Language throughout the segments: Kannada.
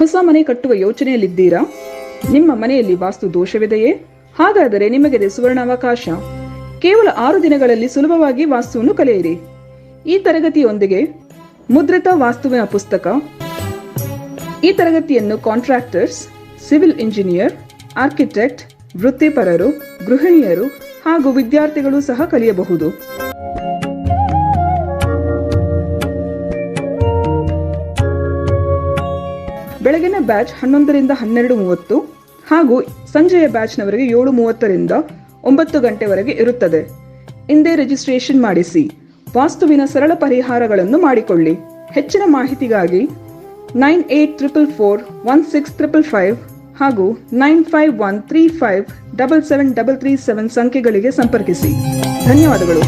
ಹೊಸ ಮನೆ ಕಟ್ಟುವ ಯೋಚನೆಯಲ್ಲಿದ್ದೀರಾ? ನಿಮ್ಮ ಮನೆಯಲ್ಲಿ ವಾಸ್ತು ದೋಷವಿದೆಯೇ? ಹಾಗಾದರೆ ನಿಮಗಿದೆ ಸುವರ್ಣಾವಕಾಶ. ಕೇವಲ 6 ದಿನಗಳಲ್ಲಿ ಸುಲಭವಾಗಿ ವಾಸ್ತುವನ್ನು ಕಲಿಯಿರಿ. ಈ ತರಗತಿಯೊಂದಿಗೆ ಮುದ್ರಿತ ವಾಸ್ತುವಿನ ಪುಸ್ತಕ. ಈ ತರಗತಿಯನ್ನು ಕಾಂಟ್ರಾಕ್ಟರ್ಸ್, ಸಿವಿಲ್ ಇಂಜಿನಿಯರ್, ಆರ್ಕಿಟೆಕ್ಟ್, ವೃತ್ತಿಪರರು, ಗೃಹಿಣಿಯರು ಹಾಗೂ ವಿದ್ಯಾರ್ಥಿಗಳು ಸಹ ಕಲಿಯಬಹುದು. ಬೆಳಗಿನ ಬ್ಯಾಚ್ 11 ರಿಂದ 12:30 ಹಾಗೂ ಸಂಜೆಯ ಬ್ಯಾಚ್ನವರೆಗೆ 7:30 ರಿಂದ 9 ಗಂಟೆವರೆಗೆ ಇರುತ್ತದೆ. ಇಂದೇ ರಿಜಿಸ್ಟ್ರೇಷನ್ ಮಾಡಿಸಿ. ವಾಸ್ತುವಿನ ಸರಳ ಪರಿಹಾರಗಳನ್ನು ಮಾಡಿಕೊಳ್ಳಿ. ಹೆಚ್ಚಿನ ಮಾಹಿತಿಗಾಗಿ 9844416555 ಹಾಗೂ 9513577337 ಸಂಖ್ಯೆಗಳಿಗೆ ಸಂಪರ್ಕಿಸಿ. ಧನ್ಯವಾದಗಳು.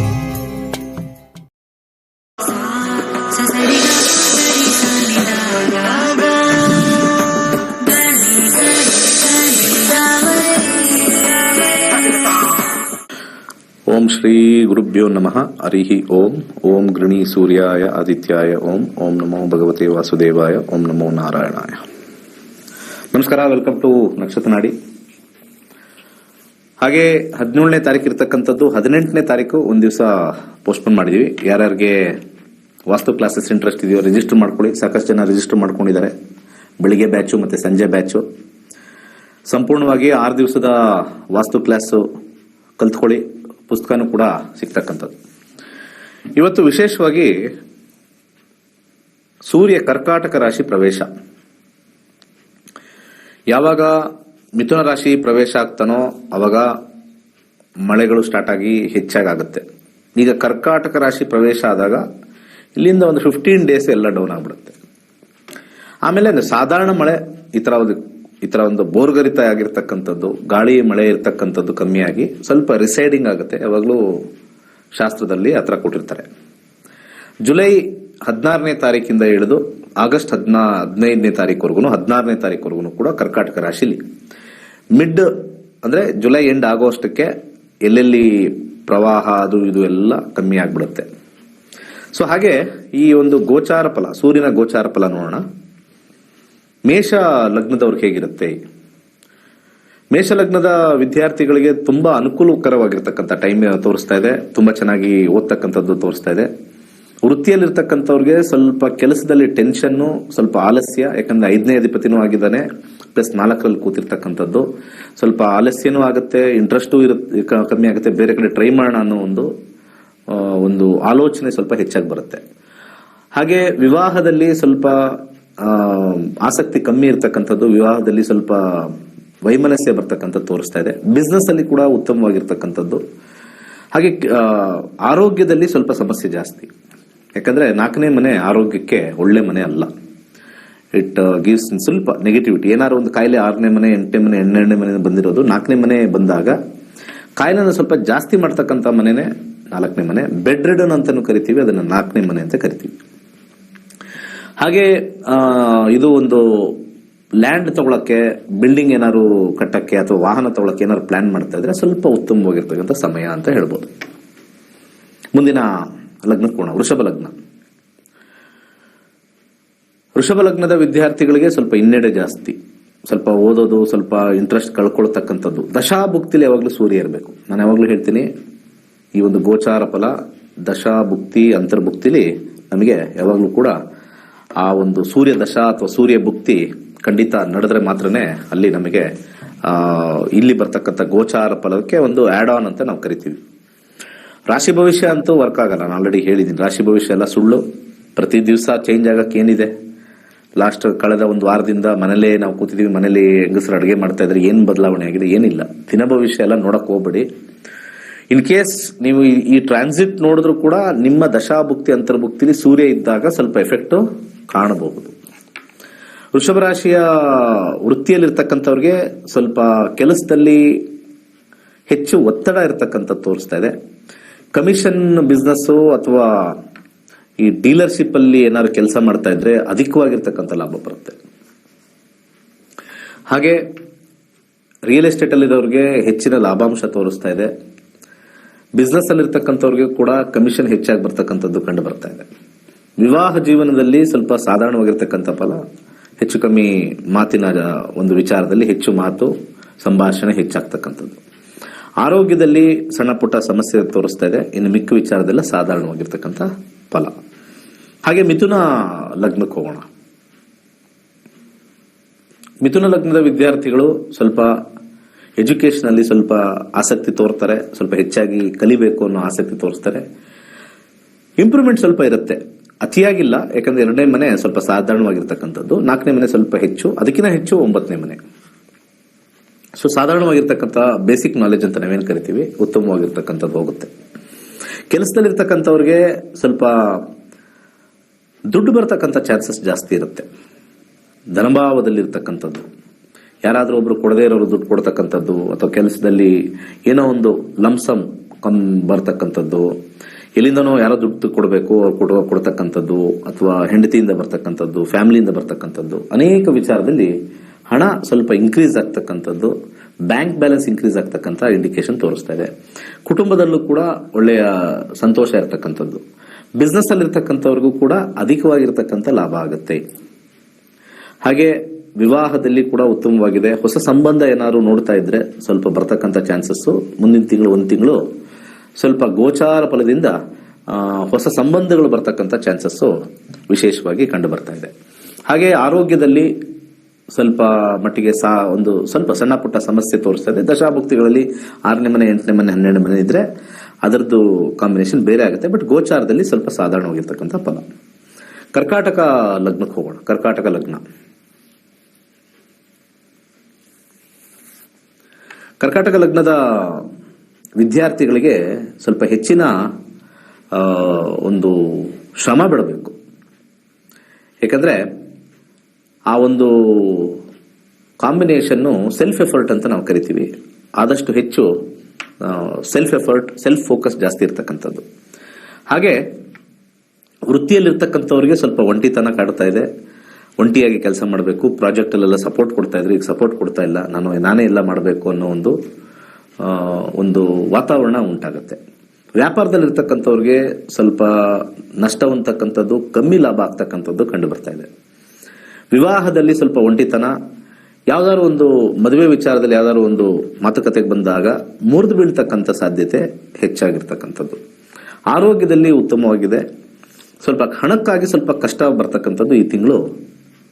ಓಂ ಶ್ರೀ ಗುರುಭ್ಯೋ ನಮಃ. ಹರಿಹಿ ಓಂ. ಓಂ ಗೃಣಿ ಸೂರ್ಯಾಯ ಆದಿತ್ಯಾಯ ಓಂ. ಓಂ ನಮೋ ಭಗವತೆ ವಾಸುದೇವಾಯ. ಓಂ ನಮೋ ನಾರಾಯಣಾಯ. ನಮಸ್ಕಾರ, ವೆಲ್ಕಮ್ ಟು ನಕ್ಷತ್ರ ನಾಡಿ. ಹಾಗೆ 17ನೇ ತಾರೀಕು ಇರತಕ್ಕಂಥದ್ದು 18ನೇ ತಾರೀಕು ಒಂದ್ ದಿವಸ ಪೋಸ್ಟ್ಪೋನ್ ಮಾಡಿದೀವಿ. ಯಾರ್ಯಾರಿಗೆ ವಾಸ್ತು ಕ್ಲಾಸಸ್ ಇಂಟ್ರೆಸ್ಟ್ ಇದೆಯೋ ರಿಜಿಸ್ಟರ್ ಮಾಡ್ಕೊಳ್ಳಿ. ಸಾಕಷ್ಟು ಜನ ರಿಜಿಸ್ಟರ್ ಮಾಡ್ಕೊಂಡಿದ್ದಾರೆ. ಬೆಳಿಗ್ಗೆ ಬ್ಯಾಚು ಮತ್ತೆ ಸಂಜೆ ಬ್ಯಾಚು ಸಂಪೂರ್ಣವಾಗಿ 6 ದಿವಸದ ವಾಸ್ತು ಕ್ಲಾಸ್ ಕಲ್ತ್ಕೊಳ್ಳಿ. ಪುಸ್ತಕನೂ ಕೂಡ ಸಿಗ್ತಕ್ಕಂಥದ್ದು. ಇವತ್ತು ವಿಶೇಷವಾಗಿ ಸೂರ್ಯ ಕರ್ಕಾಟಕ ರಾಶಿ ಪ್ರವೇಶ. ಯಾವಾಗ ಮಿಥುನ ರಾಶಿ ಪ್ರವೇಶ ಆಗ್ತಾನೋ ಅವಾಗ ಮಳೆಗಳು ಸ್ಟಾರ್ಟ್ ಆಗಿ ಹೆಚ್ಚಾಗುತ್ತೆ. ಈಗ ಕರ್ಕಾಟಕ ರಾಶಿ ಪ್ರವೇಶ ಆದಾಗ ಇಲ್ಲಿಂದ ಒಂದು 15 ಡೇಸ್ ಎಲ್ಲ ಡೌನ್ ಆಗ್ಬಿಡುತ್ತೆ. ಆಮೇಲೆ ಸಾಧಾರಣ ಮಳೆ ಈ ತರ ಒಂದು ಬೋರ್ಗರಿತ ಆಗಿರ್ತಕ್ಕಂಥದ್ದು, ಗಾಳಿ ಮಳೆ ಇರ್ತಕ್ಕಂಥದ್ದು ಕಮ್ಮಿಯಾಗಿ ಸ್ವಲ್ಪ ರಿಸೈಡಿಂಗ್ ಆಗುತ್ತೆ. ಯಾವಾಗಲೂ ಶಾಸ್ತ್ರದಲ್ಲಿ ಆ ಥರ ಕೊಟ್ಟಿರ್ತಾರೆ. ಜುಲೈ 16ನೇ ತಾರೀಕಿಂದ ಹಿಡಿದು ಆಗಸ್ಟ್ 15ನೇ ತಾರೀಕುವರೆಗೂ 16ನೇ ತಾರೀಕುವರೆಗೂ ಕೂಡ ಕರ್ಕಾಟಕ ರಾಶಿಲಿ ಮಿಡ್ ಅಂದ್ರೆ ಜುಲೈ ಎಂಡ್ ಆಗೋ ಅಷ್ಟಕ್ಕೆ ಎಲ್ಲೆಲ್ಲಿ ಪ್ರವಾಹ ಅದು ಇದು ಎಲ್ಲ ಕಮ್ಮಿ ಆಗ್ಬಿಡುತ್ತೆ. ಸೊ ಹಾಗೆ ಈ ಒಂದು ಗೋಚಾರ ಫಲ, ಸೂರ್ಯನ ಗೋಚಾರ ಫಲ ನೋಡೋಣ. ಮೇಷ ಲಗ್ನದವ್ರಿಗೆ ಹೇಗಿರುತ್ತೆ? ಮೇಷ ಲಗ್ನದ ವಿದ್ಯಾರ್ಥಿಗಳಿಗೆ ತುಂಬಾ ಅನುಕೂಲಕರವಾಗಿರ್ತಕ್ಕಂಥ ಟೈಮ್ ತೋರಿಸ್ತಾ ಇದೆ. ತುಂಬಾ ಚೆನ್ನಾಗಿ ಓದ್ತಕ್ಕಂಥದ್ದು ತೋರಿಸ್ತಾ ಇದೆ. ವೃತ್ತಿಯಲ್ಲಿರ್ತಕ್ಕಂಥವ್ರಿಗೆ ಸ್ವಲ್ಪ ಕೆಲಸದಲ್ಲಿ ಟೆನ್ಷನ್, ಸ್ವಲ್ಪ ಆಲಸ್ಯ. ಯಾಕಂದ್ರೆ 5ನೇ ಅಧಿಪತಿನೂ ಆಗಿದ್ದಾನೆ, ಪ್ಲಸ್ 4ರಲ್ಲಿ ಕೂತಿರ್ತಕ್ಕಂಥದ್ದು. ಸ್ವಲ್ಪ ಆಲಸ್ಯನೂ ಆಗುತ್ತೆ, ಇಂಟ್ರೆಸ್ಟೂ ಕಮ್ಮಿ ಆಗುತ್ತೆ. ಬೇರೆ ಕಡೆ ಟ್ರೈ ಮಾಡೋಣ ಅನ್ನೋ ಒಂದು ಆಲೋಚನೆ ಸ್ವಲ್ಪ ಹೆಚ್ಚಾಗಿ ಬರುತ್ತೆ. ಹಾಗೆ ವಿವಾಹದಲ್ಲಿ ಸ್ವಲ್ಪ ಆಸಕ್ತಿ ಕಮ್ಮಿ ಇರತಕ್ಕಂಥದ್ದು, ವಿವಾಹದಲ್ಲಿ ಸ್ವಲ್ಪ ವೈಮನಸ್ಯ ಬರ್ತಕ್ಕಂಥದ್ದು ತೋರಿಸ್ತಾ ಇದೆ. ಬಿಸ್ನೆಸ್ ಅಲ್ಲಿ ಕೂಡ ಉತ್ತಮವಾಗಿರ್ತಕ್ಕಂಥದ್ದು. ಹಾಗೆ ಆರೋಗ್ಯದಲ್ಲಿ ಸ್ವಲ್ಪ ಸಮಸ್ಯೆ ಜಾಸ್ತಿ. ಯಾಕಂದ್ರೆ 4ನೇ ಮನೆ ಆರೋಗ್ಯಕ್ಕೆ ಒಳ್ಳೆ ಮನೆ ಅಲ್ಲ. ಇಟ್ ಗಿವ್ಸ್ ಸ್ವಲ್ಪ ನೆಗೆಟಿವಿಟಿ. ಏನಾದ್ರು ಒಂದು ಕಾಯಿಲೆ 6ನೇ ಮನೆ, 8ನೇ ಮನೆ, 12ನೇ ಮನೆ ಬಂದಿರೋದು 4ನೇ ಮನೆ ಬಂದಾಗ ಕಾಯಿಲೆನ ಸ್ವಲ್ಪ ಜಾಸ್ತಿ ಮಾಡ್ತಕ್ಕಂಥ ಮನೆನೇ 4ನೇ ಮನೆ. ಬೆಡ್ ರಿಡನ್ ಅಂತಾನು ಕರಿತೀವಿ, ಅದನ್ನ 4ನೇ ಮನೆ ಅಂತ ಕರಿತೀವಿ. ಹಾಗೆ ಇದು ಒಂದು ಲ್ಯಾಂಡ್ ತಗೊಳಕ್ಕೆ, ಬಿಲ್ಡಿಂಗ್ ಏನಾದ್ರು ಕಟ್ಟಕ್ಕೆ ಅಥವಾ ವಾಹನ ತಗೊಳಕ್ಕೆ ಏನಾದ್ರು ಪ್ಲಾನ್ ಮಾಡ್ತಾ ಇದ್ರೆ ಸ್ವಲ್ಪ ಉತ್ತಮವಾಗಿರ್ತಕ್ಕಂಥ ಸಮಯ ಅಂತ ಹೇಳ್ಬೋದು. ಮುಂದಿನ ಲಗ್ನಕ್ಕೆ ಹೋಗೋಣ. ವೃಷಭ ಲಗ್ನ. ವೃಷಭ ಲಗ್ನದ ವಿದ್ಯಾರ್ಥಿಗಳಿಗೆ ಸ್ವಲ್ಪ ಹಿನ್ನಡೆ ಜಾಸ್ತಿ. ಸ್ವಲ್ಪ ಓದೋದು, ಸ್ವಲ್ಪ ಇಂಟ್ರೆಸ್ಟ್ ಕಳ್ಕೊಳ್ತಕ್ಕಂಥದ್ದು. ದಶಾಭುಕ್ತಿಲಿ ಯಾವಾಗಲೂ ಸೂರ್ಯ ಇರಬೇಕು. ನಾನು ಯಾವಾಗಲೂ ಹೇಳ್ತೀನಿ, ಈ ಒಂದು ಗೋಚಾರ ಫಲ ದಶಾಭುಕ್ತಿ ಅಂತರ್ಭುಕ್ತಿಲಿ ನಮಗೆ ಯಾವಾಗಲೂ ಕೂಡ ಆ ಒಂದು ಸೂರ್ಯ ದಶಾ ಅಥವಾ ಸೂರ್ಯ ಭುಕ್ತಿ ಖಂಡಿತ ನಡೆದ್ರೆ ಮಾತ್ರನೇ ಅಲ್ಲಿ ನಮಗೆ ಇಲ್ಲಿ ಬರ್ತಕ್ಕಂಥ ಗೋಚಾರ ಫಲಕ್ಕೆ ಒಂದು ಆಡ್ ಆನ್ ಅಂತ ನಾವು ಕರಿತೀವಿ. ರಾಶಿ ಭವಿಷ್ಯ ಅಂತೂ ವರ್ಕ್ ಆಗಲ್ಲ. ನಾನು ಆಲ್ರೆಡಿ ಹೇಳಿದ್ದೀನಿ, ರಾಶಿ ಭವಿಷ್ಯ ಎಲ್ಲ ಸುಳ್ಳು. ಪ್ರತಿ ದಿವಸ ಚೇಂಜ್ ಆಗಕ್ಕೆ ಏನಿದೆ? ಲಾಸ್ಟ್ ಕಳೆದ ಒಂದು ವಾರದಿಂದ ಮನೇಲೇ ನಾವು ಕೂತಿದೀವಿ, ಮನೇಲಿ ಹೆಂಗಸರು ಅಡುಗೆ ಮಾಡ್ತಾ ಇದ್ರೆ ಏನ್ ಬದಲಾವಣೆ ಆಗಿದೆ? ಏನಿಲ್ಲ. ದಿನ ಭವಿಷ್ಯ ಎಲ್ಲ ನೋಡಕ್ ಹೋಗ್ಬೇಡಿ. ಇನ್ ಕೇಸ್ ನೀವು ಈ ಟ್ರಾನ್ಸಿಟ್ ನೋಡಿದ್ರು ಕೂಡ ನಿಮ್ಮ ದಶಾಭುಕ್ತಿ ಅಂತರ್ಭುಕ್ತಿಲಿ ಸೂರ್ಯ ಇದ್ದಾಗ ಸ್ವಲ್ಪ ಎಫೆಕ್ಟ್ ಕಾಣಬಹುದು. ವೃಷಭ ರಾಶಿಯ ವೃತ್ತಿಯಲ್ಲಿರ್ತಕ್ಕಂಥವ್ರಿಗೆ ಸ್ವಲ್ಪ ಕೆಲಸದಲ್ಲಿ ಹೆಚ್ಚು ಒತ್ತಡ ಇರತಕ್ಕಂಥದ್ದು ತೋರಿಸ್ತಾ ಇದೆ. ಕಮಿಷನ್ ಬಿಸ್ನೆಸ್ ಅಥವಾ ಈ ಡೀಲರ್ಶಿಪ್ ಅಲ್ಲಿ ಏನಾದ್ರು ಕೆಲಸ ಮಾಡ್ತಾ ಇದ್ರೆ ಅಧಿಕವಾಗಿರ್ತಕ್ಕಂಥ ಲಾಭ ಬರುತ್ತೆ. ಹಾಗೆ ರಿಯಲ್ ಎಸ್ಟೇಟ್ ಅಲ್ಲಿರೋರಿಗೆ ಹೆಚ್ಚಿನ ಲಾಭಾಂಶ ತೋರಿಸ್ತಾ ಇದೆ. ಬಿಸ್ನೆಸ್ ಅಲ್ಲಿ ಇರ್ತಕ್ಕಂಥವ್ರಿಗೆ ಕೂಡ ಕಮಿಷನ್ ಹೆಚ್ಚಾಗಿ ಬರ್ತಕ್ಕಂಥದ್ದು ಕಂಡು ಬರ್ತಾ ಇದೆ. ವಿವಾಹ ಜೀವನದಲ್ಲಿ ಸ್ವಲ್ಪ ಸಾಧಾರಣವಾಗಿರ್ತಕ್ಕಂಥ ಫಲ, ಹೆಚ್ಚು ಕಮ್ಮಿ ಮಾತಿನ ಒಂದು ವಿಚಾರದಲ್ಲಿ ಹೆಚ್ಚು ಮಾತು ಸಂಭಾಷಣೆ ಹೆಚ್ಚಾಗ್ತಕ್ಕಂಥದ್ದು. ಆರೋಗ್ಯದಲ್ಲಿ ಸಣ್ಣ ಪುಟ್ಟ ಸಮಸ್ಯೆ ತೋರಿಸ್ತಾ ಇದೆ. ಇನ್ನು ಮಿಕ್ಕ ವಿಚಾರದೆಲ್ಲ ಸಾಧಾರಣವಾಗಿರ್ತಕ್ಕಂಥ ಫಲ. ಹಾಗೆ ಮಿಥುನ ಲಗ್ನಕ್ಕೆ ಹೋಗೋಣ. ಮಿಥುನ ಲಗ್ನದ ವಿದ್ಯಾರ್ಥಿಗಳು ಸ್ವಲ್ಪ ಎಜುಕೇಶನ್ ಅಲ್ಲಿ ಸ್ವಲ್ಪ ಆಸಕ್ತಿ ತೋರ್ತಾರೆ, ಸ್ವಲ್ಪ ಹೆಚ್ಚಾಗಿ ಕಲಿಬೇಕು ಅನ್ನೋ ಆಸಕ್ತಿ ತೋರಿಸ್ತಾರೆ. ಇಂಪ್ರೂವ್ಮೆಂಟ್ ಸ್ವಲ್ಪ ಇರುತ್ತೆ, ಅತಿಯಾಗಿಲ್ಲ. ಯಾಕಂದ್ರೆ 2ನೇ ಮನೆ ಸ್ವಲ್ಪ ಸಾಧಾರಣವಾಗಿರ್ತಕ್ಕಂಥದ್ದು, 4ನೇ ಮನೆ ಸ್ವಲ್ಪ ಹೆಚ್ಚು, ಅದಕ್ಕಿಂತ ಹೆಚ್ಚು 9ನೇ ಮನೆ. ಸೊ ಸಾಧಾರಣವಾಗಿರ್ತಕ್ಕಂಥ ಬೇಸಿಕ್ ನಾಲೆಜ್ ಅಂತ ನಾವೇನು ಕರಿತೀವಿ, ಉತ್ತಮವಾಗಿರ್ತಕ್ಕಂಥದ್ದು ಹೋಗುತ್ತೆ. ಕೆಲಸದಲ್ಲಿರ್ತಕ್ಕಂಥವ್ರಿಗೆ ಸ್ವಲ್ಪ ದುಡ್ಡು ಬರ್ತಕ್ಕಂಥ ಚಾನ್ಸಸ್ ಜಾಸ್ತಿ ಇರುತ್ತೆ. ಧನಭಾವದಲ್ಲಿರ್ತಕ್ಕಂಥದ್ದು, ಯಾರಾದರೂ ಒಬ್ರು ಕೊಡದೇ ಇರೋರು ದುಡ್ಡು ಕೊಡ್ತಕ್ಕಂಥದ್ದು, ಅಥವಾ ಕೆಲಸದಲ್ಲಿ ಏನೋ ಒಂದು ಲಂಸಮ್ ಬರ್ತಕ್ಕಂಥದ್ದು, ಎಲ್ಲಿಂದನೋ ಯಾರೋ ದುಡ್ಡು ಕೊಡಬೇಕು ಅವ್ರು ಕೊಡ್ತಕ್ಕಂಥದ್ದು, ಅಥವಾ ಹೆಂಡತಿಯಿಂದ ಬರ್ತಕ್ಕಂಥದ್ದು, ಫ್ಯಾಮಿಲಿಯಿಂದ ಬರ್ತಕ್ಕಂಥದ್ದು, ಅನೇಕ ವಿಚಾರದಲ್ಲಿ ಹಣ ಸ್ವಲ್ಪ ಇನ್ಕ್ರೀಸ್ ಆಗ್ತಕ್ಕಂಥದ್ದು, ಬ್ಯಾಂಕ್ ಬ್ಯಾಲೆನ್ಸ್ ಇನ್ಕ್ರೀಸ್ ಆಗ್ತಕ್ಕಂಥ ಇಂಡಿಕೇಶನ್ ತೋರಿಸ್ತಾ ಇದೆ. ಕುಟುಂಬದಲ್ಲೂ ಕೂಡ ಒಳ್ಳೆಯ ಸಂತೋಷ ಇರತಕ್ಕಂಥದ್ದು. ಬಿಸ್ನೆಸ್ ಅಲ್ಲಿ ಇರ್ತಕ್ಕಂಥವ್ರಿಗೂ ಕೂಡ ಅಧಿಕವಾಗಿರ್ತಕ್ಕಂಥ ಲಾಭ ಆಗುತ್ತೆ. ಹಾಗೆ ವಿವಾಹದಲ್ಲಿ ಕೂಡ ಉತ್ತಮವಾಗಿದೆ. ಹೊಸ ಸಂಬಂಧ ಏನಾದ್ರು ನೋಡ್ತಾ ಇದ್ರೆ ಸ್ವಲ್ಪ ಬರ್ತಕ್ಕಂಥ ಚಾನ್ಸಸ್ ಮುಂದಿನ ತಿಂಗಳು 1 ತಿಂಗಳು ಸ್ವಲ್ಪ ಗೋಚಾರ ಫಲದಿಂದ ಹೊಸ ಸಂಬಂಧಗಳು ಬರ್ತಕ್ಕಂಥ ಚಾನ್ಸಸ್ ವಿಶೇಷವಾಗಿ ಕಂಡು ಬರ್ತಾ ಇದೆ. ಹಾಗೆ ಆರೋಗ್ಯದಲ್ಲಿ ಸ್ವಲ್ಪ ಮಟ್ಟಿಗೆ ಒಂದು ಸ್ವಲ್ಪ ಸಣ್ಣ ಪುಟ್ಟ ಸಮಸ್ಯೆ ತೋರಿಸ್ತಾ ಇದೆ. ದಶಾಭುಕ್ತಿಗಳಲ್ಲಿ 6ನೇ ಮನೆ, 8ನೇ ಮನೆ, 12ನೇ ಮನೆ ಇದ್ರೆ ಅದರದ್ದು ಕಾಂಬಿನೇಷನ್ ಬೇರೆ ಆಗುತ್ತೆ. ಬಟ್ ಗೋಚಾರದಲ್ಲಿ ಸ್ವಲ್ಪ ಸಾಧಾರಣವಾಗಿರ್ತಕ್ಕಂಥ ಫಲ. ಕರ್ಕಾಟಕ ಲಗ್ನಕ್ಕೆ ಹೋಗೋಣ. ಕರ್ಕಾಟಕ ಲಗ್ನ. ಕರ್ಕಾಟಕ ಲಗ್ನದ ವಿದ್ಯಾರ್ಥಿಗಳಿಗೆ ಸ್ವಲ್ಪ ಹೆಚ್ಚಿನ ಒಂದು ಶ್ರಮ ಬಿಡಬೇಕು. ಯಾಕಂದ್ರೆ ಆ ಒಂದು ಕಾಂಬಿನೇಷನ್ ಸೆಲ್ಫ್ ಎಫರ್ಟ್ ಅಂತ ನಾವು ಕರಿತೀವಿ. ಆದಷ್ಟು ಹೆಚ್ಚು ಸೆಲ್ಫ್ ಎಫರ್ಟ್, ಸೆಲ್ಫ್ ಫೋಕಸ್ ಜಾಸ್ತಿ ಇರ್ತಕ್ಕಂಥದ್ದು. ಹಾಗೆ ವೃತ್ತಿಯಲ್ಲಿರ್ತಕ್ಕಂಥವ್ರಿಗೆ ಸ್ವಲ್ಪ ಒಂಟಿತನ ಕಾಡ್ತಾ ಇದೆ. ಒಂಟಿಯಾಗಿ ಕೆಲಸ ಮಾಡಬೇಕು. ಪ್ರಾಜೆಕ್ಟ್ ಅಲ್ಲೆಲ್ಲ ಸಪೋರ್ಟ್ ಕೊಡ್ತಾ ಇದ್ರು, ಈಗ ಸಪೋರ್ಟ್ ಕೊಡ್ತಾ ಇಲ್ಲ, ನಾನೇ ಎಲ್ಲ ಮಾಡಬೇಕು ಅನ್ನೋ ಒಂದು ವಾತಾವರಣ ಉಂಟಾಗುತ್ತೆ. ವ್ಯಾಪಾರದಲ್ಲಿರ್ತಕ್ಕಂಥವ್ರಿಗೆ ಸ್ವಲ್ಪ ನಷ್ಟವಂತಕ್ಕಂಥದ್ದು, ಕಮ್ಮಿ ಲಾಭ ಆಗ್ತಕ್ಕಂಥದ್ದು ಕಂಡು ಬರ್ತಾ ಇದೆ. ವಿವಾಹದಲ್ಲಿ ಸ್ವಲ್ಪ ಒಂಟಿತನ, ಯಾವ್ದಾದ್ರು ಒಂದು ಮದುವೆ ವಿಚಾರದಲ್ಲಿ ಯಾವ್ದಾದ್ರು ಒಂದು ಮಾತುಕತೆಗೆ ಬಂದಾಗ ಮುರಿದು ಬೀಳ್ತಕ್ಕಂಥ ಸಾಧ್ಯತೆ ಹೆಚ್ಚಾಗಿರ್ತಕ್ಕಂಥದ್ದು. ಆರೋಗ್ಯದಲ್ಲಿ ಉತ್ತಮವಾಗಿದೆ. ಸ್ವಲ್ಪ ಹಣಕ್ಕಾಗಿ ಸ್ವಲ್ಪ ಕಷ್ಟ ಬರ್ತಕ್ಕಂಥದ್ದು ಈ ತಿಂಗಳು.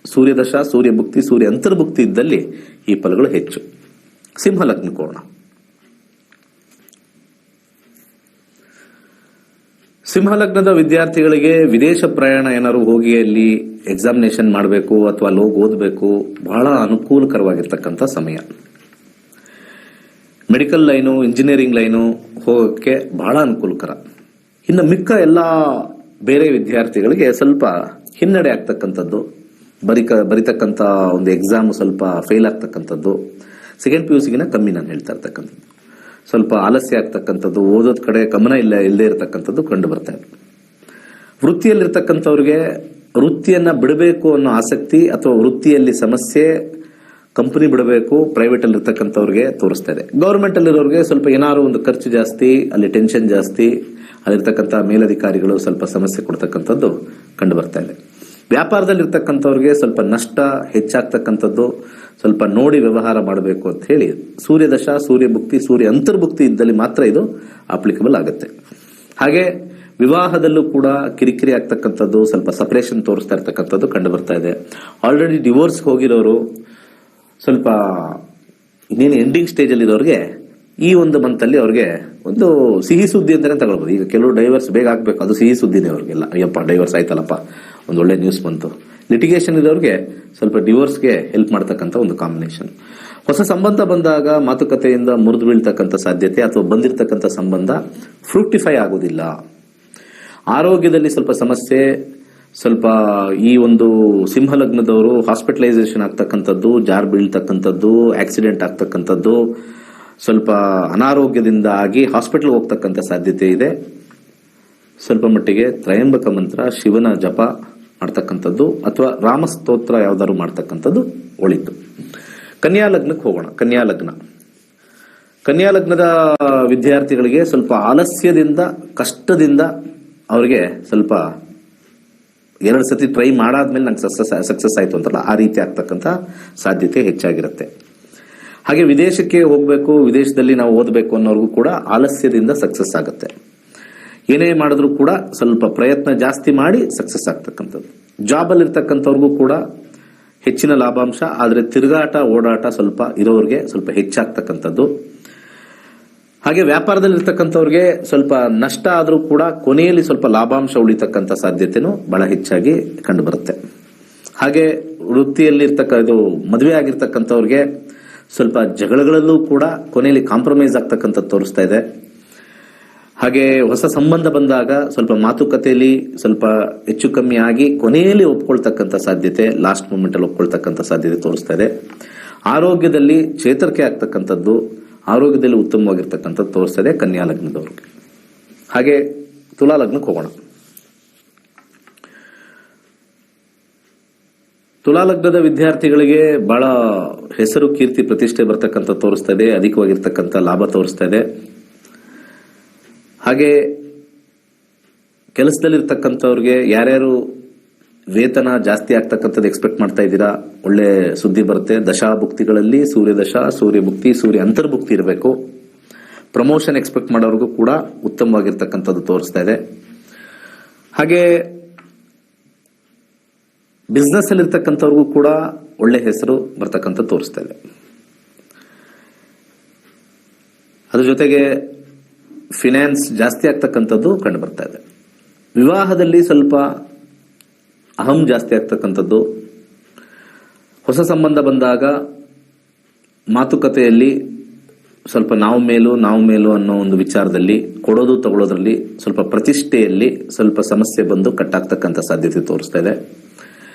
ಸೂರ್ಯದಶ, ಸೂರ್ಯ ಭುಕ್ತಿ, ಸೂರ್ಯ ಅಂತರ್ಭುಕ್ತಿ ಇದ್ದಲ್ಲಿ ಈ ಫಲಗಳು ಹೆಚ್ಚು. ಸಿಂಹ ಲಗ್ನ ಕೋಣ. ಸಿಂಹ ಲಗ್ನದ ವಿದ್ಯಾರ್ಥಿಗಳಿಗೆ ವಿದೇಶ ಪ್ರಯಾಣ ಏನಾದ್ರು ಹೋಗಿ ಅಲ್ಲಿ ಎಕ್ಸಾಮಿನೇಷನ್ ಮಾಡಬೇಕು ಅಥವಾ ಅಲ್ಲಿ ಹೋಗಿ ಓದಬೇಕು, ಬಹಳ ಅನುಕೂಲಕರವಾಗಿರ್ತಕ್ಕಂಥ ಸಮಯ. ಮೆಡಿಕಲ್ ಲೈನು, ಇಂಜಿನಿಯರಿಂಗ್ ಲೈನು ಹೋಗೋಕ್ಕೆ ಬಹಳ ಅನುಕೂಲಕರ. ಇನ್ನು ಮಿಕ್ಕ ಎಲ್ಲ ಬೇರೆ ವಿದ್ಯಾರ್ಥಿಗಳಿಗೆ ಸ್ವಲ್ಪ ಹಿನ್ನಡೆ ಆಗ್ತಕ್ಕಂಥದ್ದು, ಬರಿತಕ್ಕಂಥ ಒಂದು ಎಕ್ಸಾಮ್ ಸ್ವಲ್ಪ ಫೇಲ್ ಆಗ್ತಕ್ಕಂಥದ್ದು, ಸೆಕೆಂಡ್ PUCಗಿನ ಕಮ್ಮಿ ನಾನು ಹೇಳ್ತಾ ಇರ್ತಕ್ಕಂಥದ್ದು. ಸ್ವಲ್ಪ ಆಲಸ್ಯ ಆಗ್ತಕ್ಕಂಥದ್ದು, ಓದೋದ್ ಕಡೆ ಗಮನ ಇಲ್ಲದೆ ಇರತಕ್ಕಂಥದ್ದು ಕಂಡು ಬರ್ತಾ ಇದೆ. ವೃತ್ತಿಯಲ್ಲಿರ್ತಕ್ಕಂಥವ್ರಿಗೆ ವೃತ್ತಿಯನ್ನ ಬಿಡಬೇಕು ಅನ್ನೋ ಆಸಕ್ತಿ, ಅಥವಾ ವೃತ್ತಿಯಲ್ಲಿ ಸಮಸ್ಯೆ, ಕಂಪನಿ ಬಿಡಬೇಕು, ಪ್ರೈವೇಟ್ ಅಲ್ಲಿ ಇರ್ತಕ್ಕಂಥವ್ರಿಗೆ ತೋರಿಸ್ತಾ ಇದೆ. ಗವರ್ಮೆಂಟ್ ಅಲ್ಲಿರೋರಿಗೆ ಸ್ವಲ್ಪ ಏನಾದ್ರು ಒಂದು ಖರ್ಚು ಜಾಸ್ತಿ, ಅಲ್ಲಿ ಟೆನ್ಷನ್ ಜಾಸ್ತಿ, ಅಲ್ಲಿರ್ತಕ್ಕಂಥ ಮೇಲಧಿಕಾರಿಗಳು ಸ್ವಲ್ಪ ಸಮಸ್ಯೆ ಕೊಡ್ತಕ್ಕಂಥದ್ದು ಕಂಡು ಬರ್ತಾ ಇದೆ. ವ್ಯಾಪಾರದಲ್ಲಿ ಇರ್ತಕ್ಕಂಥವ್ರಿಗೆ ಸ್ವಲ್ಪ ನಷ್ಟ ಹೆಚ್ಚಾಗ್ತಕ್ಕಂಥದ್ದು, ಸ್ವಲ್ಪ ನೋಡಿ ವ್ಯವಹಾರ ಮಾಡಬೇಕು ಅಂತ ಹೇಳಿ ಸೂರ್ಯದಶ, ಸೂರ್ಯ ಭುಕ್ತಿ, ಸೂರ್ಯ ಅಂತರ್ಭುಕ್ತಿ ಇದ್ದಲ್ಲಿ ಮಾತ್ರ ಇದು ಅಪ್ಲಿಕಬಲ್ ಆಗುತ್ತೆ. ಹಾಗೆ ವಿವಾಹದಲ್ಲೂ ಕೂಡ ಕಿರಿಕಿರಿ ಆಗ್ತಕ್ಕಂಥದ್ದು, ಸ್ವಲ್ಪ ಸಪರೇಷನ್ ತೋರಿಸ್ತಾ ಇರ್ತಕ್ಕಂಥದ್ದು ಕಂಡು ಬರ್ತಾ ಇದೆ. ಆಲ್ರೆಡಿ ಡಿವೋರ್ಸ್ ಹೋಗಿರೋರು ಸ್ವಲ್ಪ ಇನ್ನೇನು ಎಂಡಿಂಗ್ ಸ್ಟೇಜ್ ಅಲ್ಲಿ ಇರೋರಿಗೆ ಈ ಒಂದು ಮಂತ್ ಅಲ್ಲಿ ಅವ್ರಿಗೆ ಒಂದು ಸಿಹಿ ಸುದ್ದಿ ಅಂತಾನೆ ತಗೊಳ್ಬಹುದು. ಈಗ ಕೆಲವರು ಡೈವರ್ಸ್ ಬೇಗ ಆಗ್ಬೇಕು, ಅದು ಸಿಹಿ ಸುದ್ದಿನೇ ಅವ್ರಿಗೆಲ್ಲ. ಅಯ್ಯಪ್ಪ ಡೈವರ್ಸ್ ಆಯ್ತಲ್ಲಪ್ಪ, ಒಂದು ಒಳ್ಳೆ ನ್ಯೂಸ್ ಬಂತು. ಲಿಟಿಗೇಷನ್ ಇರೋರಿಗೆ ಸ್ವಲ್ಪ ಡಿವೋರ್ಸ್ಗೆ ಹೆಲ್ಪ್ ಮಾಡ್ತಕ್ಕಂಥ ಒಂದು ಕಾಂಬಿನೇಷನ್. ಹೊಸ ಸಂಬಂಧ ಬಂದಾಗ ಮಾತುಕತೆಯಿಂದ ಮುರಿದು ಬೀಳ್ತಕ್ಕಂಥ ಸಾಧ್ಯತೆ, ಅಥವಾ ಬಂದಿರತಕ್ಕಂಥ ಸಂಬಂಧ ಫ್ರೂಟಿಫೈ ಆಗೋದಿಲ್ಲ. ಆರೋಗ್ಯದಲ್ಲಿ ಸ್ವಲ್ಪ ಸಮಸ್ಯೆ, ಸ್ವಲ್ಪ ಈ ಒಂದು ಸಿಂಹ ಲಗ್ನದವರು ಹಾಸ್ಪಿಟಲೈಸೇಷನ್ ಆಗ್ತಕ್ಕಂಥದ್ದು, ಜಾರ್ ಬೀಳ್ತಕ್ಕಂಥದ್ದು, ಆಕ್ಸಿಡೆಂಟ್ ಆಗ್ತಕ್ಕಂಥದ್ದು, ಸ್ವಲ್ಪ ಅನಾರೋಗ್ಯದಿಂದ ಆಗಿ ಹಾಸ್ಪಿಟಲ್ ಹೋಗ್ತಕ್ಕಂಥ ಸಾಧ್ಯತೆ ಇದೆ. ಸ್ವಲ್ಪ ಮಟ್ಟಿಗೆ ತ್ರಯಂಬಕ ಮಂತ್ರ, ಶಿವನ ಜಪ ಮಾಡ್ತಕ್ಕಂಥದ್ದು, ಅಥವಾ ರಾಮಸ್ತೋತ್ರ ಯಾವ್ದಾದ್ರು ಮಾಡ್ತಕ್ಕಂಥದ್ದು ಒಳಿತು. ಕನ್ಯಾ ಲಗ್ನಕ್ಕೆ ಹೋಗೋಣ. ಕನ್ಯಾ ಲಗ್ನದ ವಿದ್ಯಾರ್ಥಿಗಳಿಗೆ ಸ್ವಲ್ಪ ಆಲಸ್ಯದಿಂದ, ಕಷ್ಟದಿಂದ ಅವರಿಗೆ ಸ್ವಲ್ಪ 2 ಸತಿ ಟ್ರೈ ಮಾಡಾದ್ಮೇಲೆ ನಂಗೆ ಸಕ್ಸಸ್ ಆಯ್ತು ಅಂತಲ್ಲ, ಆ ರೀತಿ ಆಗ್ತಕ್ಕಂಥ ಸಾಧ್ಯತೆ ಹೆಚ್ಚಾಗಿರುತ್ತೆ. ಹಾಗೆ ವಿದೇಶಕ್ಕೆ ಹೋಗಬೇಕು, ವಿದೇಶದಲ್ಲಿ ನಾವು ಓದಬೇಕು ಅನ್ನೋರ್ಗೂ ಕೂಡ ಆಲಸ್ಯದಿಂದ ಸಕ್ಸಸ್ ಆಗುತ್ತೆ. ಏನೇ ಮಾಡಿದ್ರು ಕೂಡ ಸ್ವಲ್ಪ ಪ್ರಯತ್ನ ಜಾಸ್ತಿ ಮಾಡಿ ಸಕ್ಸಸ್ ಆಗ್ತಕ್ಕಂಥದ್ದು. ಜಾಬಲ್ಲಿ ಇರ್ತಕ್ಕಂಥವ್ರಿಗೂ ಕೂಡ ಹೆಚ್ಚಿನ ಲಾಭಾಂಶ, ಆದರೆ ತಿರುಗಾಟ ಓಡಾಟ ಸ್ವಲ್ಪ ಇರೋರಿಗೆ ಸ್ವಲ್ಪ ಹೆಚ್ಚಾಗ್ತಕ್ಕಂಥದ್ದು. ಹಾಗೆ ವ್ಯಾಪಾರದಲ್ಲಿ ಇರ್ತಕ್ಕಂಥವ್ರಿಗೆ ಸ್ವಲ್ಪ ನಷ್ಟ ಆದರೂ ಕೂಡ ಕೊನೆಯಲ್ಲಿ ಸ್ವಲ್ಪ ಲಾಭಾಂಶ ಉಳಿತಕ್ಕಂಥ ಸಾಧ್ಯತೆನೂ ಬಹಳ ಹೆಚ್ಚಾಗಿ ಕಂಡು ಬರುತ್ತೆ. ಹಾಗೆ ವೃತ್ತಿಯಲ್ಲಿ ಇದು ಮದುವೆ ಆಗಿರ್ತಕ್ಕಂಥವ್ರಿಗೆ ಸ್ವಲ್ಪ ಜಗಳಗಳಲ್ಲೂ ಕೂಡ ಕೊನೆಯಲ್ಲಿ ಕಾಂಪ್ರಮೈಸ್ ಆಗ್ತಕ್ಕಂಥದ್ದು ತೋರಿಸ್ತಾ ಇದೆ. ಹಾಗೆ ಹೊಸ ಸಂಬಂಧ ಬಂದಾಗ ಸ್ವಲ್ಪ ಮಾತುಕತೆಯಲ್ಲಿ ಸ್ವಲ್ಪ ಹೆಚ್ಚು ಕಮ್ಮಿ ಆಗಿ ಕೊನೆಯಲ್ಲಿ ಒಪ್ಕೊಳ್ತಕ್ಕಂಥ ಸಾಧ್ಯತೆ, ಲಾಸ್ಟ್ ಮೂಮೆಂಟ್ ಅಲ್ಲಿ ಒಪ್ಕೊಳ್ತಕ್ಕಂಥ ಸಾಧ್ಯತೆ ತೋರಿಸ್ತಾ ಇದೆ. ಆರೋಗ್ಯದಲ್ಲಿ ಚೇತರಿಕೆ ಆಗ್ತಕ್ಕಂಥದ್ದು, ಆರೋಗ್ಯದಲ್ಲಿ ಉತ್ತಮವಾಗಿರ್ತಕ್ಕಂಥದ್ದು ತೋರಿಸ್ತಾ ಇದೆ ಕನ್ಯಾ ಲಗ್ನದವ್ರಿಗೆ. ಹಾಗೆ ತುಲಾ ಲಗ್ನಕ್ಕೆ ಹೋಗೋಣ. ತುಲಾ ಲಗ್ನದ ವಿದ್ಯಾರ್ಥಿಗಳಿಗೆ ಬಹಳ ಹೆಸರು, ಕೀರ್ತಿ, ಪ್ರತಿಷ್ಠೆ ಬರ್ತಕ್ಕಂಥ ತೋರಿಸ್ತಾ ಇದೆ. ಅಧಿಕವಾಗಿರ್ತಕ್ಕಂಥ ಲಾಭ ತೋರಿಸ್ತಾ ಇದೆ. ಹಾಗೆ ಕೆಲಸದಲ್ಲಿರ್ತಕ್ಕಂಥವ್ರಿಗೆ ಯಾರ್ಯಾರು ವೇತನ ಜಾಸ್ತಿ ಆಗ್ತಕ್ಕಂಥದ್ದು ಎಕ್ಸ್ಪೆಕ್ಟ್ ಮಾಡ್ತಾ ಇದ್ದೀರಾ, ಒಳ್ಳೆ ಸುದ್ದಿ ಬರುತ್ತೆ. ದಶಾಭುಕ್ತಿಗಳಲ್ಲಿ ಸೂರ್ಯ ದಶಾ, ಸೂರ್ಯ ಭುಕ್ತಿ, ಸೂರ್ಯ ಅಂತರ್ಭುಕ್ತಿ ಇರಬೇಕು. ಪ್ರಮೋಷನ್ ಎಕ್ಸ್ಪೆಕ್ಟ್ ಮಾಡೋರ್ಗೂ ಕೂಡ ಉತ್ತಮವಾಗಿರ್ತಕ್ಕಂಥದ್ದು ತೋರಿಸ್ತಾ ಇದೆ. ಹಾಗೆ ಬಿಸ್ನೆಸ್ ಅಲ್ಲಿ ಇರ್ತಕ್ಕಂಥವ್ರಿಗೂ ಕೂಡ ಒಳ್ಳೆ ಹೆಸರು ಬರ್ತಕ್ಕಂಥ ತೋರಿಸ್ತಾ ಇದೆ. ಅದ್ರ ಜೊತೆಗೆ ಫಿನಾನ್ಸ್ ಜಾಸ್ತಿ ಆಗ್ತಕ್ಕಂಥದ್ದು ಕಂಡು ಬರ್ತಾ ಇದೆ. ವಿವಾಹದಲ್ಲಿ ಸ್ವಲ್ಪ ಅಹಂ ಜಾಸ್ತಿ ಆಗ್ತಕ್ಕಂಥದ್ದು. ಹೊಸ ಸಂಬಂಧ ಬಂದಾಗ ಮಾತುಕತೆಯಲ್ಲಿ ಸ್ವಲ್ಪ ನಾವು ಮೇಲು ಅನ್ನೋ ಒಂದು ವಿಚಾರದಲ್ಲಿ, ಕೊಡೋದು ತಗೊಳ್ಳೋದ್ರಲ್ಲಿ ಸ್ವಲ್ಪ ಪ್ರತಿಷ್ಠೆಯಲ್ಲಿ ಸ್ವಲ್ಪ ಸಮಸ್ಯೆ ಬಂದು ಕಟ್ಟಾಗ್ತಕ್ಕಂಥ ಸಾಧ್ಯತೆ ತೋರಿಸ್ತಾ ಇದೆ.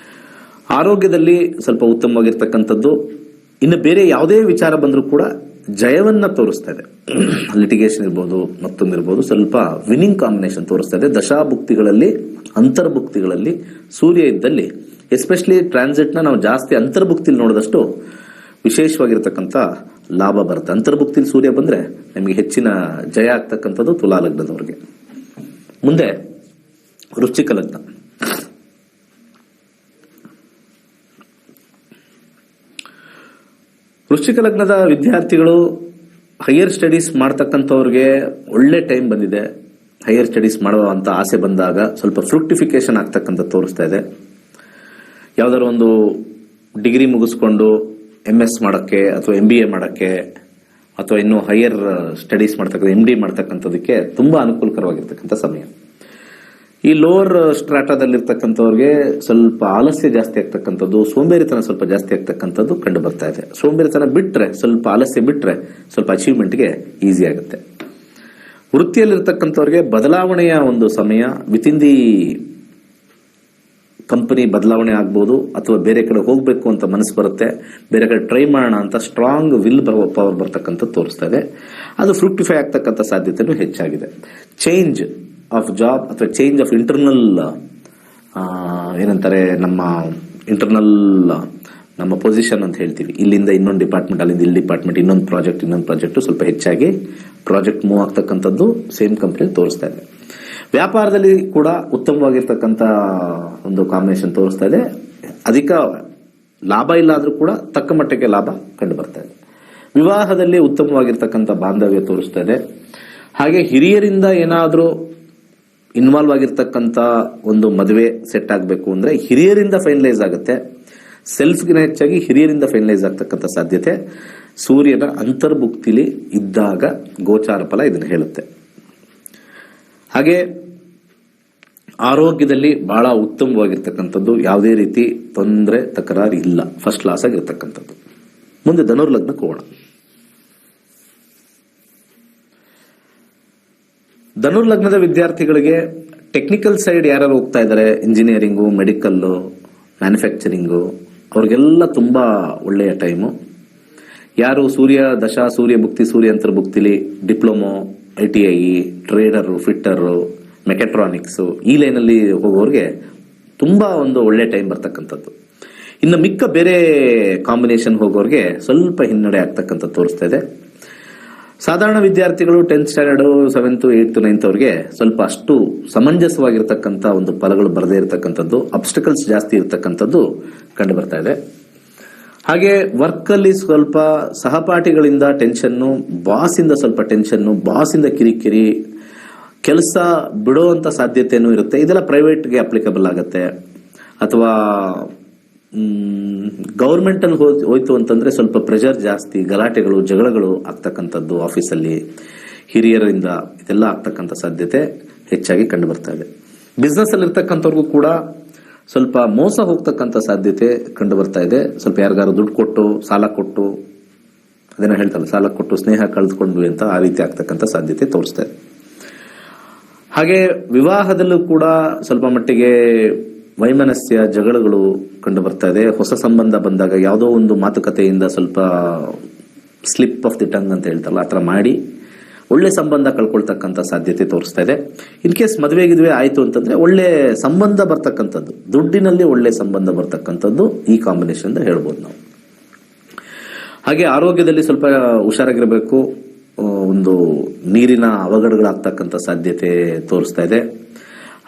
ಆರೋಗ್ಯದಲ್ಲಿ ಸ್ವಲ್ಪ ಉತ್ತಮವಾಗಿರ್ತಕ್ಕಂಥದ್ದು. ಇನ್ನು ಬೇರೆ ಯಾವುದೇ ವಿಚಾರ ಬಂದರೂ ಕೂಡ ಜಯವನ್ನ ತೋರಿಸ್ತಾ ಇದೆ. ಲಿಟಿಗೇಷನ್ ಇರ್ಬೋದು, ಮತ್ತೊಂದಿರ್ಬೋದು, ಸ್ವಲ್ಪ ವಿನ್ನಿಂಗ್ ಕಾಂಬಿನೇಷನ್ ತೋರಿಸ್ತಾ ಇದೆ. ದಶಾಭುಕ್ತಿಗಳಲ್ಲಿ, ಅಂತರ್ಭುಕ್ತಿಗಳಲ್ಲಿ ಸೂರ್ಯ ಇದ್ದಲ್ಲಿ, ಎಸ್ಪೆಷಲಿ ಟ್ರಾನ್ಸಿಟ್ನ ನಾವು ಜಾಸ್ತಿ ಅಂತರ್ಭುಕ್ತಿಲಿ ನೋಡಿದಷ್ಟು ವಿಶೇಷವಾಗಿರ್ತಕ್ಕಂಥ ಲಾಭ ಬರುತ್ತೆ. ಅಂತರ್ಭುಕ್ತಿಲಿ ಸೂರ್ಯ ಬಂದ್ರೆ ನಮಗೆ ಹೆಚ್ಚಿನ ಜಯ ಆಗ್ತಕ್ಕಂಥದ್ದು ತುಲಾ ಲಗ್ನದವರಿಗೆ. ಮುಂದೆ ವೃಶ್ಚಿಕ ಲಗ್ನ. ವೃಶ್ಚಿಕ ಲಗ್ನದ ವಿದ್ಯಾರ್ಥಿಗಳು ಹೈಯರ್ ಸ್ಟಡೀಸ್ ಮಾಡ್ತಕ್ಕಂಥವ್ರಿಗೆ ಒಳ್ಳೆ ಟೈಮ್ ಬಂದಿದೆ. ಹೈಯರ್ ಸ್ಟಡೀಸ್ ಮಾಡುವಂತ ಆಸೆ ಬಂದಾಗ ಸ್ವಲ್ಪ ಫ್ರೂಕ್ಟಿಫಿಕೇಶನ್ ಆಗ್ತಕ್ಕಂಥ ತೋರಿಸ್ತಾ ಇದೆ. ಯಾವ್ದಾದ್ರು ಒಂದು ಡಿಗ್ರಿ ಮುಗಿಸ್ಕೊಂಡು MS ಮಾಡೋಕ್ಕೆ ಅಥವಾ MBA ಮಾಡೋಕ್ಕೆ ಅಥವಾ ಇನ್ನು ಹೈಯರ್ ಸ್ಟಡೀಸ್ ಮಾಡ್ತಕ್ಕಂಥ MD ಮಾಡ್ತಕ್ಕಂಥದಕ್ಕೆ ತುಂಬಾ ಅನುಕೂಲಕರವಾಗಿರ್ತಕ್ಕಂಥ ಸಮಯ. ಈ ಲೋವರ್ ಸ್ಟ್ರಾಟಾದಲ್ಲಿರ್ತಕ್ಕಂಥವ್ರಿಗೆ ಸ್ವಲ್ಪ ಆಲಸ್ಯ ಜಾಸ್ತಿ ಆಗ್ತಕ್ಕಂಥದ್ದು, ಸೋಂಬೇರಿತನ ಸ್ವಲ್ಪ ಜಾಸ್ತಿ ಆಗ್ತಕ್ಕಂಥದ್ದು ಕಂಡು ಬರ್ತಾ ಇದೆ. ಸೋಂಬೇರಿತನ ಬಿಟ್ರೆ, ಸ್ವಲ್ಪ ಆಲಸ್ಯ ಬಿಟ್ರೆ ಸ್ವಲ್ಪ ಅಚೀವ್ಮೆಂಟ್ಗೆ ಈಸಿ ಆಗುತ್ತೆ. ವೃತ್ತಿಯಲ್ಲಿರ್ತಕ್ಕಂಥವ್ರಿಗೆ ಬದಲಾವಣೆಯ ಒಂದು ಸಮಯ. ವಿತಿನ್ ದಿ ಕಂಪನಿ ಬದಲಾವಣೆ ಆಗ್ಬೋದು, ಅಥವಾ ಬೇರೆ ಕಡೆ ಹೋಗ್ಬೇಕು ಅಂತ ಮನಸ್ಸು ಬರುತ್ತೆ, ಬೇರೆ ಕಡೆ ಟ್ರೈ ಮಾಡೋಣ ಅಂತ ಸ್ಟ್ರಾಂಗ್ ವಿಲ್ ಪವರ್ ಬರ್ತಕ್ಕಂಥ ತೋರಿಸ್ತಾ ಇದೆ. ಅದು ಫ್ರೂಕ್ಟಿಫೈ ಆಗ್ತಕ್ಕಂಥ ಸಾಧ್ಯತೆನೂ ಹೆಚ್ಚಾಗಿದೆ. ಚೇಂಜ್ ಆಫ್ ಜಾಬ್ ಅಥವಾ ಚೇಂಜ್ ಆಫ್ ಇಂಟರ್ನಲ್ ಏನಂತಾರೆ, ನಮ್ಮ ಪೊಸಿಷನ್ ಅಂತ ಹೇಳ್ತೀವಿ. ಇಲ್ಲಿಂದ ಇನ್ನೊಂದು ಡಿಪಾರ್ಟ್ಮೆಂಟ್, ಅಲ್ಲಿಂದ ಇಲ್ಲಿ ಡಿಪಾರ್ಟ್ಮೆಂಟ್, ಇನ್ನೊಂದು ಪ್ರಾಜೆಕ್ಟ್ ಸ್ವಲ್ಪ ಹೆಚ್ಚಾಗಿ ಪ್ರಾಜೆಕ್ಟ್ ಮೂವ್ ಆಗ್ತಕ್ಕಂಥದ್ದು ಸೇಮ್ ಕಂಪನಿ ತೋರಿಸ್ತಾ ಇದೆ. ವ್ಯಾಪಾರದಲ್ಲಿ ಕೂಡ ಉತ್ತಮವಾಗಿರ್ತಕ್ಕಂಥ ಒಂದು ಕಾಂಬಿನೇಷನ್ ತೋರಿಸ್ತಾ ಇದೆ. ಅಧಿಕ ಲಾಭ ಇಲ್ಲ ಆದ್ರೂ ಕೂಡ ತಕ್ಕ ಮಟ್ಟಕ್ಕೆ ಲಾಭ ಕಂಡು ಬರ್ತಾ ಇದೆ. ವಿವಾಹದಲ್ಲಿ ಉತ್ತಮವಾಗಿರ್ತಕ್ಕಂಥ ಬಾಂಧವ್ಯ ತೋರಿಸ್ತಾ ಇದೆ. ಹಾಗೆ ಹಿರಿಯರಿಂದ ಏನಾದ್ರೂ ಇನ್ವಾಲ್ವ್ ಆಗಿರ್ತಕ್ಕಂಥ ಒಂದು ಮದುವೆ ಸೆಟ್ ಆಗಬೇಕು ಅಂದ್ರೆ ಹಿರಿಯರಿಂದ ಫೈನಲೈಸ್ ಆಗುತ್ತೆ. ಸೆಲ್ಫ್ಗಿನ ಹೆಚ್ಚಾಗಿ ಹಿರಿಯರಿಂದ ಫೈನಲೈಸ್ ಆಗ್ತಕ್ಕಂಥ ಸಾಧ್ಯತೆ ಸೂರ್ಯನ ಅಂತರ್ಭುಕ್ತಿಲಿ ಇದ್ದಾಗ ಗೋಚಾರ ಫಲ ಇದನ್ನು ಹೇಳುತ್ತೆ. ಹಾಗೆ ಆರೋಗ್ಯದಲ್ಲಿ ಬಹಳ ಉತ್ತಮವಾಗಿರ್ತಕ್ಕಂಥದ್ದು, ಯಾವುದೇ ರೀತಿ ತೊಂದರೆ ತಕರಾರು ಇಲ್ಲ, ಫಸ್ಟ್ ಕ್ಲಾಸ್ ಆಗಿರ್ತಕ್ಕಂಥದ್ದು. ಮುಂದೆ ಧನುರ್ಲಗ್ನಕ್ಕೆ ಹೋಗೋಣ. ಧನುರ್ಲಗ್ನದ ವಿದ್ಯಾರ್ಥಿಗಳಿಗೆ ಟೆಕ್ನಿಕಲ್ ಸೈಡ್ ಯಾರು ಹೋಗ್ತಾ ಇದ್ದಾರೆ, ಇಂಜಿನಿಯರಿಂಗು, ಮೆಡಿಕಲ್ಲು, ಮ್ಯಾನುಫ್ಯಾಕ್ಚರಿಂಗು, ಅವ್ರಿಗೆಲ್ಲ ತುಂಬಾ ಒಳ್ಳೆಯ ಟೈಮು. ಯಾರು ಸೂರ್ಯ ದಶಾ, ಸೂರ್ಯ ಭುಕ್ತಿ, ಸೂರ್ಯ ಅಂತರ್ಭುಕ್ತಿಲಿ diploma, ITI, trader, fitter, mechatronics ಈ ಲೈನಲ್ಲಿ ಹೋಗೋರಿಗೆ ತುಂಬಾ ಒಂದು ಒಳ್ಳೆ ಟೈಮ್ ಬರ್ತಕ್ಕಂಥದ್ದು. ಇನ್ನು ಮಿಕ್ಕ ಬೇರೆ ಕಾಂಬಿನೇಷನ್ ಹೋಗೋರಿಗೆ ಸ್ವಲ್ಪ ಹಿನ್ನಡೆ ಆಗ್ತಕ್ಕಂಥ ತೋರಿಸ್ತಾ ಇದೆ. ಸಾಧಾರಣ ವಿದ್ಯಾರ್ಥಿಗಳು 10th standard 7th 8th 9th ಅವ್ರಿಗೆ ಸ್ವಲ್ಪ ಅಷ್ಟು ಸಮಂಜಸವಾಗಿರ್ತಕ್ಕಂಥ ಒಂದು ಫಲಗಳು ಬರದೇ ಇರತಕ್ಕಂಥದ್ದು, ಅಬ್ಸ್ಟಕಲ್ಸ್ ಜಾಸ್ತಿ ಇರತಕ್ಕಂಥದ್ದು ಕಂಡು ಬರ್ತಾ ಇದೆ. ಹಾಗೆ ವರ್ಕ್ ಅಲ್ಲಿ ಸ್ವಲ್ಪ ಸಹಪಾಠಿಗಳಿಂದ ಟೆನ್ಷನ್ನು, ಬಾಸಿಂದ ಸ್ವಲ್ಪ ಟೆನ್ಷನ್ನು, ಬಾಸಿಂದ ಕಿರಿಕಿರಿ, ಕೆಲಸ ಬಿಡುವಂತ ಸಾಧ್ಯತೆನೂ ಇರುತ್ತೆ. ಇದೆಲ್ಲ ಪ್ರೈವೇಟ್ಗೆ ಅಪ್ಲಿಕಬಲ್ ಆಗುತ್ತೆ. ಅಥವಾ ಗವರ್ಮೆಂಟ್ ಅಲ್ಲಿ ಹೋಯ್ತು ಅಂತಂದ್ರೆ ಸ್ವಲ್ಪ ಪ್ರೆಷರ್ ಜಾಸ್ತಿ, ಗಲಾಟೆಗಳು ಜಗಳಗಳು ಆಗ್ತಕ್ಕಂಥದ್ದು ಆಫೀಸಲ್ಲಿ ಹಿರಿಯರಿಂದ, ಇದೆಲ್ಲ ಆಗ್ತಕ್ಕಂಥ ಸಾಧ್ಯತೆ ಹೆಚ್ಚಾಗಿ ಕಂಡು ಬರ್ತಾ ಇದೆ. ಬಿಸ್ನೆಸ್ ಅಲ್ಲಿ ಇರ್ತಕ್ಕಂಥವ್ರಿಗೂ ಕೂಡ ಸ್ವಲ್ಪ ಮೋಸ ಹೋಗ್ತಕ್ಕಂಥ ಸಾಧ್ಯತೆ ಕಂಡು ಬರ್ತಾ ಇದೆ. ಸ್ವಲ್ಪ ಯಾರಿಗಾರು ದುಡ್ಡು ಕೊಟ್ಟು ಸಾಲ ಕೊಟ್ಟು, ಅದೇನೋ ಹೇಳ್ತಾರೆ, ಸಾಲ ಕೊಟ್ಟು ಸ್ನೇಹ ಕಳೆದುಕೊಂಡ್ವಿ ಅಂತ, ಆ ರೀತಿ ಆಗ್ತಕ್ಕಂಥ ಸಾಧ್ಯತೆ ತೋರಿಸ್ತಾ ಇದೆ. ಹಾಗೆ ವಿವಾಹದಲ್ಲೂ ಕೂಡ ಸ್ವಲ್ಪ ಮಟ್ಟಿಗೆ ವೈಮನಸ್ಯ ಜಗಳಗಳು ಕಂಡು ಬರ್ತಾ ಇದೆ. ಹೊಸ ಸಂಬಂಧ ಬಂದಾಗ ಯಾವುದೋ ಒಂದು ಮಾತುಕತೆಯಿಂದ ಸ್ವಲ್ಪ ಸ್ಲಿಪ್ ಆಫ್ ದಿ ಟಂಗ್ ಅಂತ ಹೇಳ್ತಾರಲ್ಲ, ಆ ಥರ ಮಾಡಿ ಒಳ್ಳೆ ಸಂಬಂಧ ಕಳ್ಕೊಳ್ತಕ್ಕಂಥ ಸಾಧ್ಯತೆ ತೋರಿಸ್ತಾ ಇದೆ. ಇನ್ ಕೇಸ್ ಮದುವೆ ಗಿದುವೆ ಆಯ್ತು ಅಂತಂದ್ರೆ ಒಳ್ಳೆ ಸಂಬಂಧ ಬರ್ತಕ್ಕಂಥದ್ದು, ದುಡ್ಡಿನಲ್ಲಿ ಒಳ್ಳೆ ಸಂಬಂಧ ಬರ್ತಕ್ಕಂಥದ್ದು ಈ ಕಾಂಬಿನೇಷನ್ ಹೇಳ್ಬೋದು ನಾವು. ಹಾಗೆ ಆರೋಗ್ಯದಲ್ಲಿ ಸ್ವಲ್ಪ ಹುಷಾರಾಗಿರಬೇಕು. ಒಂದು ನೀರಿನ ಅವಘಡಗಳಾಗ್ತಕ್ಕಂಥ ಸಾಧ್ಯತೆ ತೋರಿಸ್ತಾ ಇದೆ.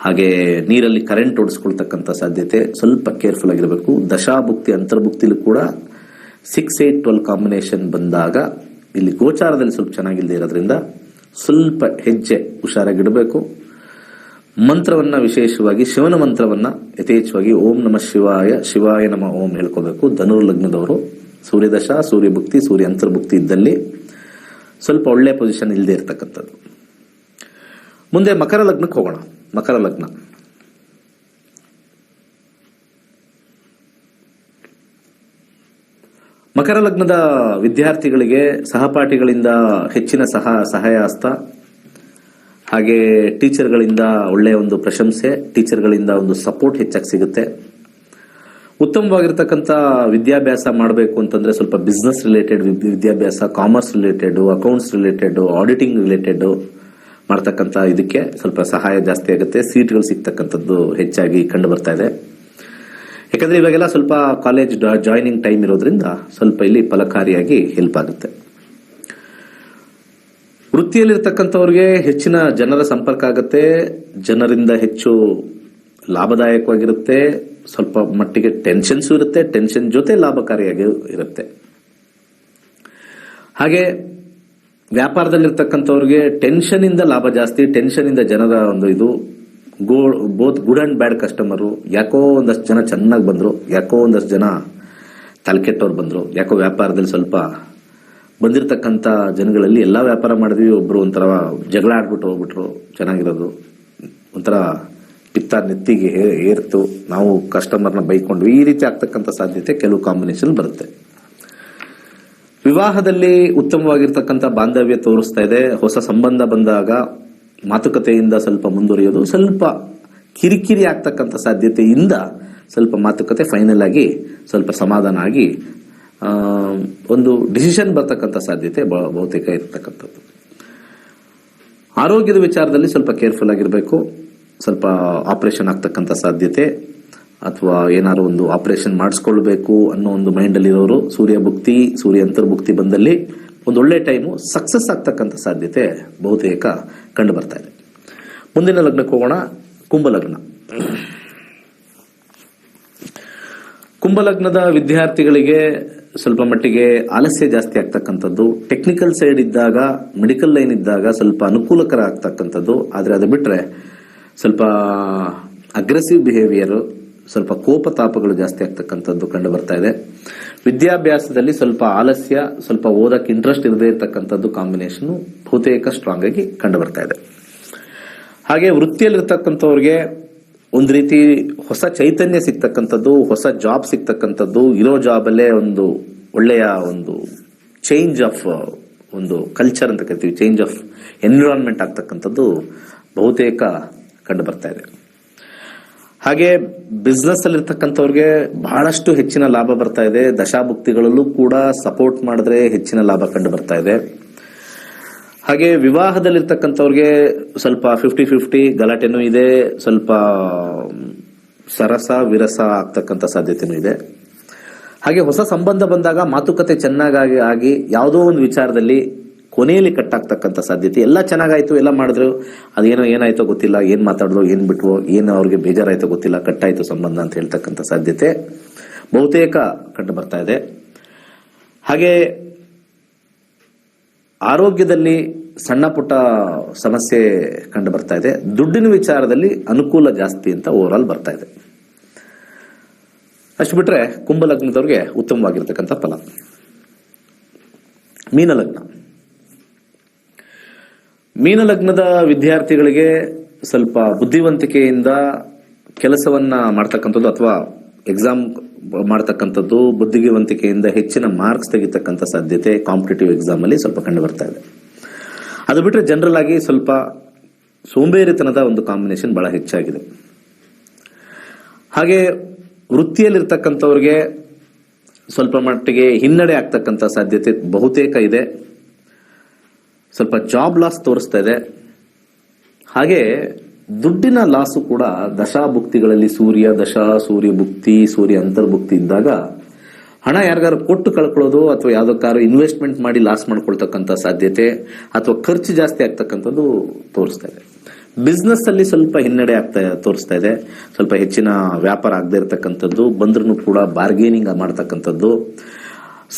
ಹಾಗೆ ನೀರಲ್ಲಿ ಕರೆಂಟ್ ಓಡಿಸ್ಕೊಳ್ತಕ್ಕಂಥ ಸಾಧ್ಯತೆ, ಸ್ವಲ್ಪ ಕೇರ್ಫುಲ್ ಆಗಿರಬೇಕು. ದಶಾಭುಕ್ತಿ ಅಂತರ್ಭುಕ್ತಿಲೂ ಕೂಡ 6, 8, 12 ಕಾಂಬಿನೇಷನ್ ಬಂದಾಗ ಇಲ್ಲಿ ಗೋಚಾರದಲ್ಲಿ ಸ್ವಲ್ಪ ಚೆನ್ನಾಗಿಲ್ಲದೆ ಇರೋದ್ರಿಂದ ಸ್ವಲ್ಪ ಹೆಜ್ಜೆ ಹುಷಾರಾಗಿಡಬೇಕು. ಮಂತ್ರವನ್ನ ವಿಶೇಷವಾಗಿ ಶಿವನ ಮಂತ್ರವನ್ನ ಯಥೇಚ್ಛವಾಗಿ ಓಂ ನಮಃ ಶಿವಾಯ, ಶಿವಾಯ ನಮಃ ಓಂ ಹೇಳ್ಕೋಬೇಕು. ಧನುರ್ ಲಗ್ನದವರು ಸೂರ್ಯದಶ, ಸೂರ್ಯಭುಕ್ತಿ, ಸೂರ್ಯ ಅಂತರ್ಭುಕ್ತಿ ಇದ್ದಲ್ಲಿ ಸ್ವಲ್ಪ ಒಳ್ಳೆ ಪೊಸಿಷನ್ ಇಲ್ಲದೆ ಇರತಕ್ಕಂಥದ್ದು. ಮುಂದೆ ಮಕರ ಲಗ್ನಕ್ಕೆ ಹೋಗೋಣ. ಮಕರ ಲಗ್ನ ಮಕರ ಲಗ್ನದ ವಿದ್ಯಾರ್ಥಿಗಳಿಗೆ ಸಹಪಾಠಿಗಳಿಂದ ಹೆಚ್ಚಿನ ಸಹಾಯ ಹಸ್ತ, ಹಾಗೆ ಟೀಚರ್ಗಳಿಂದ ಒಳ್ಳೆಯ ಒಂದು ಪ್ರಶಂಸೆ, ಟೀಚರ್ಗಳಿಂದ ಒಂದು ಸಪೋರ್ಟ್ ಹೆಚ್ಚಾಗಿ ಸಿಗುತ್ತೆ. ಉತ್ತಮವಾಗಿರ್ತಕ್ಕಂಥ ವಿದ್ಯಾಭ್ಯಾಸ ಮಾಡಬೇಕು ಅಂತಂದ್ರೆ ಸ್ವಲ್ಪ ಬಿಸ್ನೆಸ್ ರಿಲೇಟೆಡ್ ವಿದ್ಯಾಭ್ಯಾಸ, commerce related, accounts related, auditing related ಮಾಡ್ತಕ್ಕಂಥ ಇದಕ್ಕೆ ಸ್ವಲ್ಪ ಸಹಾಯ ಜಾಸ್ತಿ ಆಗುತ್ತೆ. ಸೀಟ್ಗಳು ಸಿಗ್ತಕ್ಕಂಥದ್ದು ಹೆಚ್ಚಾಗಿ ಕಂಡು ಬರ್ತಾ ಇದೆ. ಯಾಕಂದ್ರೆ ಇವಾಗೆಲ್ಲ ಸ್ವಲ್ಪ ಕಾಲೇಜ್ ಜಾಯ್ನಿಂಗ್ ಟೈಮ್ ಇರೋದ್ರಿಂದ ಸ್ವಲ್ಪ ಇಲ್ಲಿ ಫಲಕಾರಿಯಾಗಿ ಹೆಲ್ಪ್ ಆಗುತ್ತೆ. ವೃತ್ತಿಯಲ್ಲಿರ್ತಕ್ಕಂಥವ್ರಿಗೆ ಹೆಚ್ಚಿನ ಜನರ ಸಂಪರ್ಕ ಆಗುತ್ತೆ, ಜನರಿಂದ ಹೆಚ್ಚು ಲಾಭದಾಯಕವಾಗಿರುತ್ತೆ. ಸ್ವಲ್ಪ ಮಟ್ಟಿಗೆ ಟೆನ್ಷನ್ಸ್ ಇರುತ್ತೆ, ಟೆನ್ಷನ್ ಜೊತೆ ಲಾಭಕಾರಿಯಾಗಿ ಇರುತ್ತೆ. ಹಾಗೆ ವ್ಯಾಪಾರದಲ್ಲಿರ್ತಕ್ಕಂಥವ್ರಿಗೆ ಟೆನ್ಷನ್ ಇಂದ ಲಾಭ ಜಾಸ್ತಿ, ಟೆನ್ಷನ್ ಇಂದ ಜನರ ಒಂದು ಇದು both good and bad customer. ಯಾಕೋ ಒಂದಷ್ಟು ಜನ ಚೆನ್ನಾಗಿ ಬಂದ್ರು, ಯಾಕೋ ಒಂದಷ್ಟು ಜನ ತಲೆಕೆಟ್ಟವ್ರು ಬಂದ್ರು, ಯಾಕೋ ವ್ಯಾಪಾರದಲ್ಲಿ ಸ್ವಲ್ಪ ಬಂದಿರತಕ್ಕಂಥ ಜನಗಳಲ್ಲಿ ಎಲ್ಲಾ ವ್ಯಾಪಾರ ಮಾಡಿದ್ವಿ, ಒಬ್ರು ಒಂಥರ ಜಗಳ ಆಡ್ಬಿಟ್ಟು ಹೋಗ್ಬಿಟ್ರು, ಚೆನ್ನಾಗಿರೋದು ಒಂಥರ ಪಿತ್ತ ನೆತ್ತಿಗೆ ಏರ್ತು, ನಾವು ಕಸ್ಟಮರ್ನ ಬೈಕೊಂಡ್ವಿ, ಈ ರೀತಿ ಆಗ್ತಕ್ಕಂಥ ಸಾಧ್ಯತೆ ಕೆಲವು ಕಾಂಬಿನೇಷನ್ ಬರುತ್ತೆ. ವಿವಾಹದಲ್ಲಿ ಉತ್ತಮವಾಗಿರ್ತಕ್ಕಂಥ ಬಾಂಧವ್ಯ ತೋರಿಸ್ತಾ ಇದೆ. ಹೊಸ ಸಂಬಂಧ ಬಂದಾಗ ಮಾತುಕತೆಯಿಂದ ಸ್ವಲ್ಪ ಮುಂದುವರಿಯೋದು, ಸ್ವಲ್ಪ ಕಿರಿಕಿರಿ ಆಗ್ತಕ್ಕಂಥ ಸಾಧ್ಯತೆಯಿಂದ ಸ್ವಲ್ಪ ಮಾತುಕತೆ ಫೈನಲ್ ಆಗಿ ಸ್ವಲ್ಪ ಸಮಾಧಾನ ಆಗಿ ಒಂದು ಡಿಸಿಷನ್ ಬರ್ತಕ್ಕಂಥ ಸಾಧ್ಯತೆ ಬಹುತೇಕ ಇರತಕ್ಕಂಥದ್ದು. ಆರೋಗ್ಯದ ವಿಚಾರದಲ್ಲಿ ಸ್ವಲ್ಪ ಕೇರ್ಫುಲ್ ಆಗಿರಬೇಕು. ಸ್ವಲ್ಪ ಆಪರೇಷನ್ ಆಗ್ತಕ್ಕಂಥ ಸಾಧ್ಯತೆ ಅಥವಾ ಏನಾದ್ರು ಒಂದು ಆಪರೇಷನ್ ಮಾಡಿಸ್ಕೊಳ್ಬೇಕು ಅನ್ನೋ ಒಂದು ಮೈಂಡ್ ಅಲ್ಲಿ ಇರೋರು ಸೂರ್ಯ ಭುಕ್ತಿ, ಸೂರ್ಯ ಅಂತರ್ಭುಕ್ತಿ ಬಂದಲ್ಲಿ ಒಂದು ಒಳ್ಳೆ ಟೈಮು, ಸಕ್ಸಸ್ ಆಗ್ತಕ್ಕಂಥ ಸಾಧ್ಯತೆ ಬಹುತೇಕ ಕಂಡು ಬರ್ತಾ ಇದೆ. ಮುಂದಿನ ಲಗ್ನಕ್ಕೆ ಹೋಗೋಣ. ಕುಂಭಲಗ್ನ. ಕುಂಭಲಗ್ನದ ವಿದ್ಯಾರ್ಥಿಗಳಿಗೆ ಸ್ವಲ್ಪ ಮಟ್ಟಿಗೆ ಆಲಸ್ಯ ಜಾಸ್ತಿ ಆಗ್ತಕ್ಕಂಥದ್ದು, ಟೆಕ್ನಿಕಲ್ ಸೈಡ್ ಇದ್ದಾಗ, ಮೆಡಿಕಲ್ ಲೈನ್ ಇದ್ದಾಗ ಸ್ವಲ್ಪ ಅನುಕೂಲಕರ ಆಗ್ತಕ್ಕಂಥದ್ದು. ಆದ್ರೆ ಅದು ಬಿಟ್ರೆ ಸ್ವಲ್ಪ ಅಗ್ರೆಸಿವ್ ಬಿಹೇವಿಯರ್, ಸ್ವಲ್ಪ ಕೋಪ ತಾಪಗಳು ಜಾಸ್ತಿ ಆಗ್ತಕ್ಕಂಥದ್ದು ಕಂಡು ಬರ್ತಾ ಇದೆ. ವಿದ್ಯಾಭ್ಯಾಸದಲ್ಲಿ ಸ್ವಲ್ಪ ಆಲಸ್ಯ, ಸ್ವಲ್ಪ ಓದಕ್ಕೆ ಇಂಟ್ರೆಸ್ಟ್ ಇರದೇ ಇರತಕ್ಕಂಥದ್ದು ಕಾಂಬಿನೇಷನ್ ಬಹುತೇಕ ಸ್ಟ್ರಾಂಗ್ ಆಗಿ ಕಂಡು ಬರ್ತಾ ಇದೆ. ಹಾಗೆ ವೃತ್ತಿಯಲ್ಲಿರ್ತಕ್ಕಂಥವ್ರಿಗೆ ಒಂದು ರೀತಿ ಹೊಸ ಚೈತನ್ಯ ಸಿಗ್ತಕ್ಕಂಥದ್ದು, ಹೊಸ ಜಾಬ್ ಸಿಗ್ತಕ್ಕಂಥದ್ದು, ಇರೋ ಜಾಬ್ ಅಲ್ಲೇ ಒಂದು ಒಳ್ಳೆಯ ಒಂದು ಚೇಂಜ್ ಆಫ್ ಒಂದು ಕಲ್ಚರ್ ಅಂತ ಕರಿತೀವಿ, ಚೇಂಜ್ ಆಫ್ ಎನ್ವಿರಾನ್ಮೆಂಟ್ ಆಗ್ತಕ್ಕಂಥದ್ದು ಬಹುತೇಕ ಕಂಡು ಬರ್ತಾ ಇದೆ. ಹಾಗೆ ಬಿಸ್ನೆಸ್ ಅಲ್ಲಿ ಇರ್ತಕ್ಕಂಥವ್ರಿಗೆ ಬಹಳಷ್ಟು ಹೆಚ್ಚಿನ ಲಾಭ ಬರ್ತಾ ಇದೆ. ದಶಾಭುಕ್ತಿಗಳಲ್ಲೂ ಕೂಡ ಸಪೋರ್ಟ್ ಮಾಡಿದ್ರೆ ಹೆಚ್ಚಿನ ಲಾಭ ಕಂಡು ಬರ್ತಾ ಇದೆ. ಹಾಗೆ ವಿವಾಹದಲ್ಲಿರ್ತಕ್ಕಂಥವ್ರಿಗೆ ಸ್ವಲ್ಪ 50-50 ಗಲಾಟೆನೂ ಇದೆ, ಸ್ವಲ್ಪ ಸರಸ ವಿರಸ ಆಗ್ತಕ್ಕಂಥ ಸಾಧ್ಯತೆನೂ ಇದೆ. ಹಾಗೆ ಹೊಸ ಸಂಬಂಧ ಬಂದಾಗ ಮಾತುಕತೆ ಚೆನ್ನಾಗಿ ಆಗಿ ಯಾವುದೋ ಒಂದು ವಿಚಾರದಲ್ಲಿ ಕೊನೆಯಲ್ಲಿ ಕಟ್ಟಾಗ್ತಕ್ಕಂಥ ಸಾಧ್ಯತೆ. ಎಲ್ಲ ಚೆನ್ನಾಗಾಯ್ತು, ಎಲ್ಲ ಮಾಡಿದ್ರು, ಅದೇನೋ ಏನಾಯ್ತೋ ಗೊತ್ತಿಲ್ಲ, ಏನ್ ಮಾತಾಡಿದ್ರು, ಏನ್ ಬಿಟ್ವೋ, ಏನು ಅವ್ರಿಗೆ ಬೇಜಾರಾಯ್ತೋ ಗೊತ್ತಿಲ್ಲ, ಕಟ್ಟಾಯ್ತು ಸಂಬಂಧ ಅಂತ ಹೇಳ್ತಕ್ಕಂಥ ಸಾಧ್ಯತೆ ಬಹುತೇಕ ಕಂಡು ಬರ್ತಾ ಇದೆ. ಹಾಗೆ ಆರೋಗ್ಯದಲ್ಲಿ ಸಣ್ಣ ಪುಟ್ಟ ಸಮಸ್ಯೆ ಕಂಡು ಬರ್ತಾ ಇದೆ. ದುಡ್ಡಿನ ವಿಚಾರದಲ್ಲಿ ಅನುಕೂಲ ಜಾಸ್ತಿ ಅಂತ ಓವರ್ ಆಲ್ ಬರ್ತಾ ಇದೆ. ಅಷ್ಟು ಬಿಟ್ರೆ ಕುಂಭಲಗ್ನದವ್ರಿಗೆ ಉತ್ತಮವಾಗಿರ್ತಕ್ಕಂಥ ಫಲ. ಮೀನಲಗ್ನದ ವಿದ್ಯಾರ್ಥಿಗಳಿಗೆ ಸ್ವಲ್ಪ ಬುದ್ಧಿವಂತಿಕೆಯಿಂದ ಕೆಲಸವನ್ನ ಮಾಡ್ತಕ್ಕಂಥದ್ದು ಅಥವಾ ಎಕ್ಸಾಮ್ ಮಾಡ್ತಕ್ಕಂಥದ್ದು, ಬುದ್ಧಿವಂತಿಕೆಯಿಂದ ಹೆಚ್ಚಿನ ಮಾರ್ಕ್ಸ್ ತೆಗಿತಕ್ಕಂಥ ಸಾಧ್ಯತೆ ಕಾಂಪಿಟೇಟಿವ್ ಎಕ್ಸಾಮ್ ಅಲ್ಲಿ ಸ್ವಲ್ಪ ಕಂಡು ಬರ್ತಾ ಇದೆ. ಅದು ಬಿಟ್ರೆ ಜನರಲ್ ಆಗಿ ಸ್ವಲ್ಪ ಸೋಂಬೇರಿತನದ ಒಂದು ಕಾಂಬಿನೇಷನ್ ಬಹಳ ಹೆಚ್ಚಾಗಿದೆ. ಹಾಗೆ ವೃತ್ತಿಯಲ್ಲಿರ್ತಕ್ಕಂಥವ್ರಿಗೆ ಸ್ವಲ್ಪ ಮಟ್ಟಿಗೆ ಹಿನ್ನಡೆ ಆಗ್ತಕ್ಕಂಥ ಸಾಧ್ಯತೆ ಬಹುತೇಕ ಇದೆ. ಸ್ವಲ್ಪ ಜಾಬ್ ಲಾಸ್ ತೋರಿಸ್ತಾ ಇದೆ. ಹಾಗೆ ದುಡ್ಡಿನ ಲಾಸು ಕೂಡ ದಶಾಭುಕ್ತಿಗಳಲ್ಲಿ ಸೂರ್ಯ ದಶಾ, ಸೂರ್ಯ ಭುಕ್ತಿ, ಸೂರ್ಯ ಅಂತರ್ಭುಕ್ತಿ ಇದ್ದಾಗ ಹಣ ಯಾರಿಗಾರು ಕೊಟ್ಟು ಕಳ್ಕೊಳ್ಳೋದು ಅಥವಾ ಯಾವ್ದಕ್ಕಾರು ಇನ್ವೆಸ್ಟ್ಮೆಂಟ್ ಮಾಡಿ ಲಾಸ್ ಮಾಡ್ಕೊಳ್ತಕ್ಕಂಥ ಸಾಧ್ಯತೆ ಅಥವಾ ಖರ್ಚು ಜಾಸ್ತಿ ಆಗ್ತಕ್ಕಂಥದ್ದು ತೋರಿಸ್ತಾ ಇದೆ. ಬಿಸ್ನೆಸ್ ಅಲ್ಲಿ ಸ್ವಲ್ಪ ಹಿನ್ನಡೆ ತೋರಿಸ್ತಾ ಇದೆ. ಸ್ವಲ್ಪ ಹೆಚ್ಚಿನ ವ್ಯಾಪಾರ ಆಗದೆ ಇರತಕ್ಕಂಥದ್ದು, ಬಂದ್ರೂ ಕೂಡ ಬಾರ್ಗೇನಿಂಗ್ ಮಾಡ್ತಕ್ಕಂಥದ್ದು,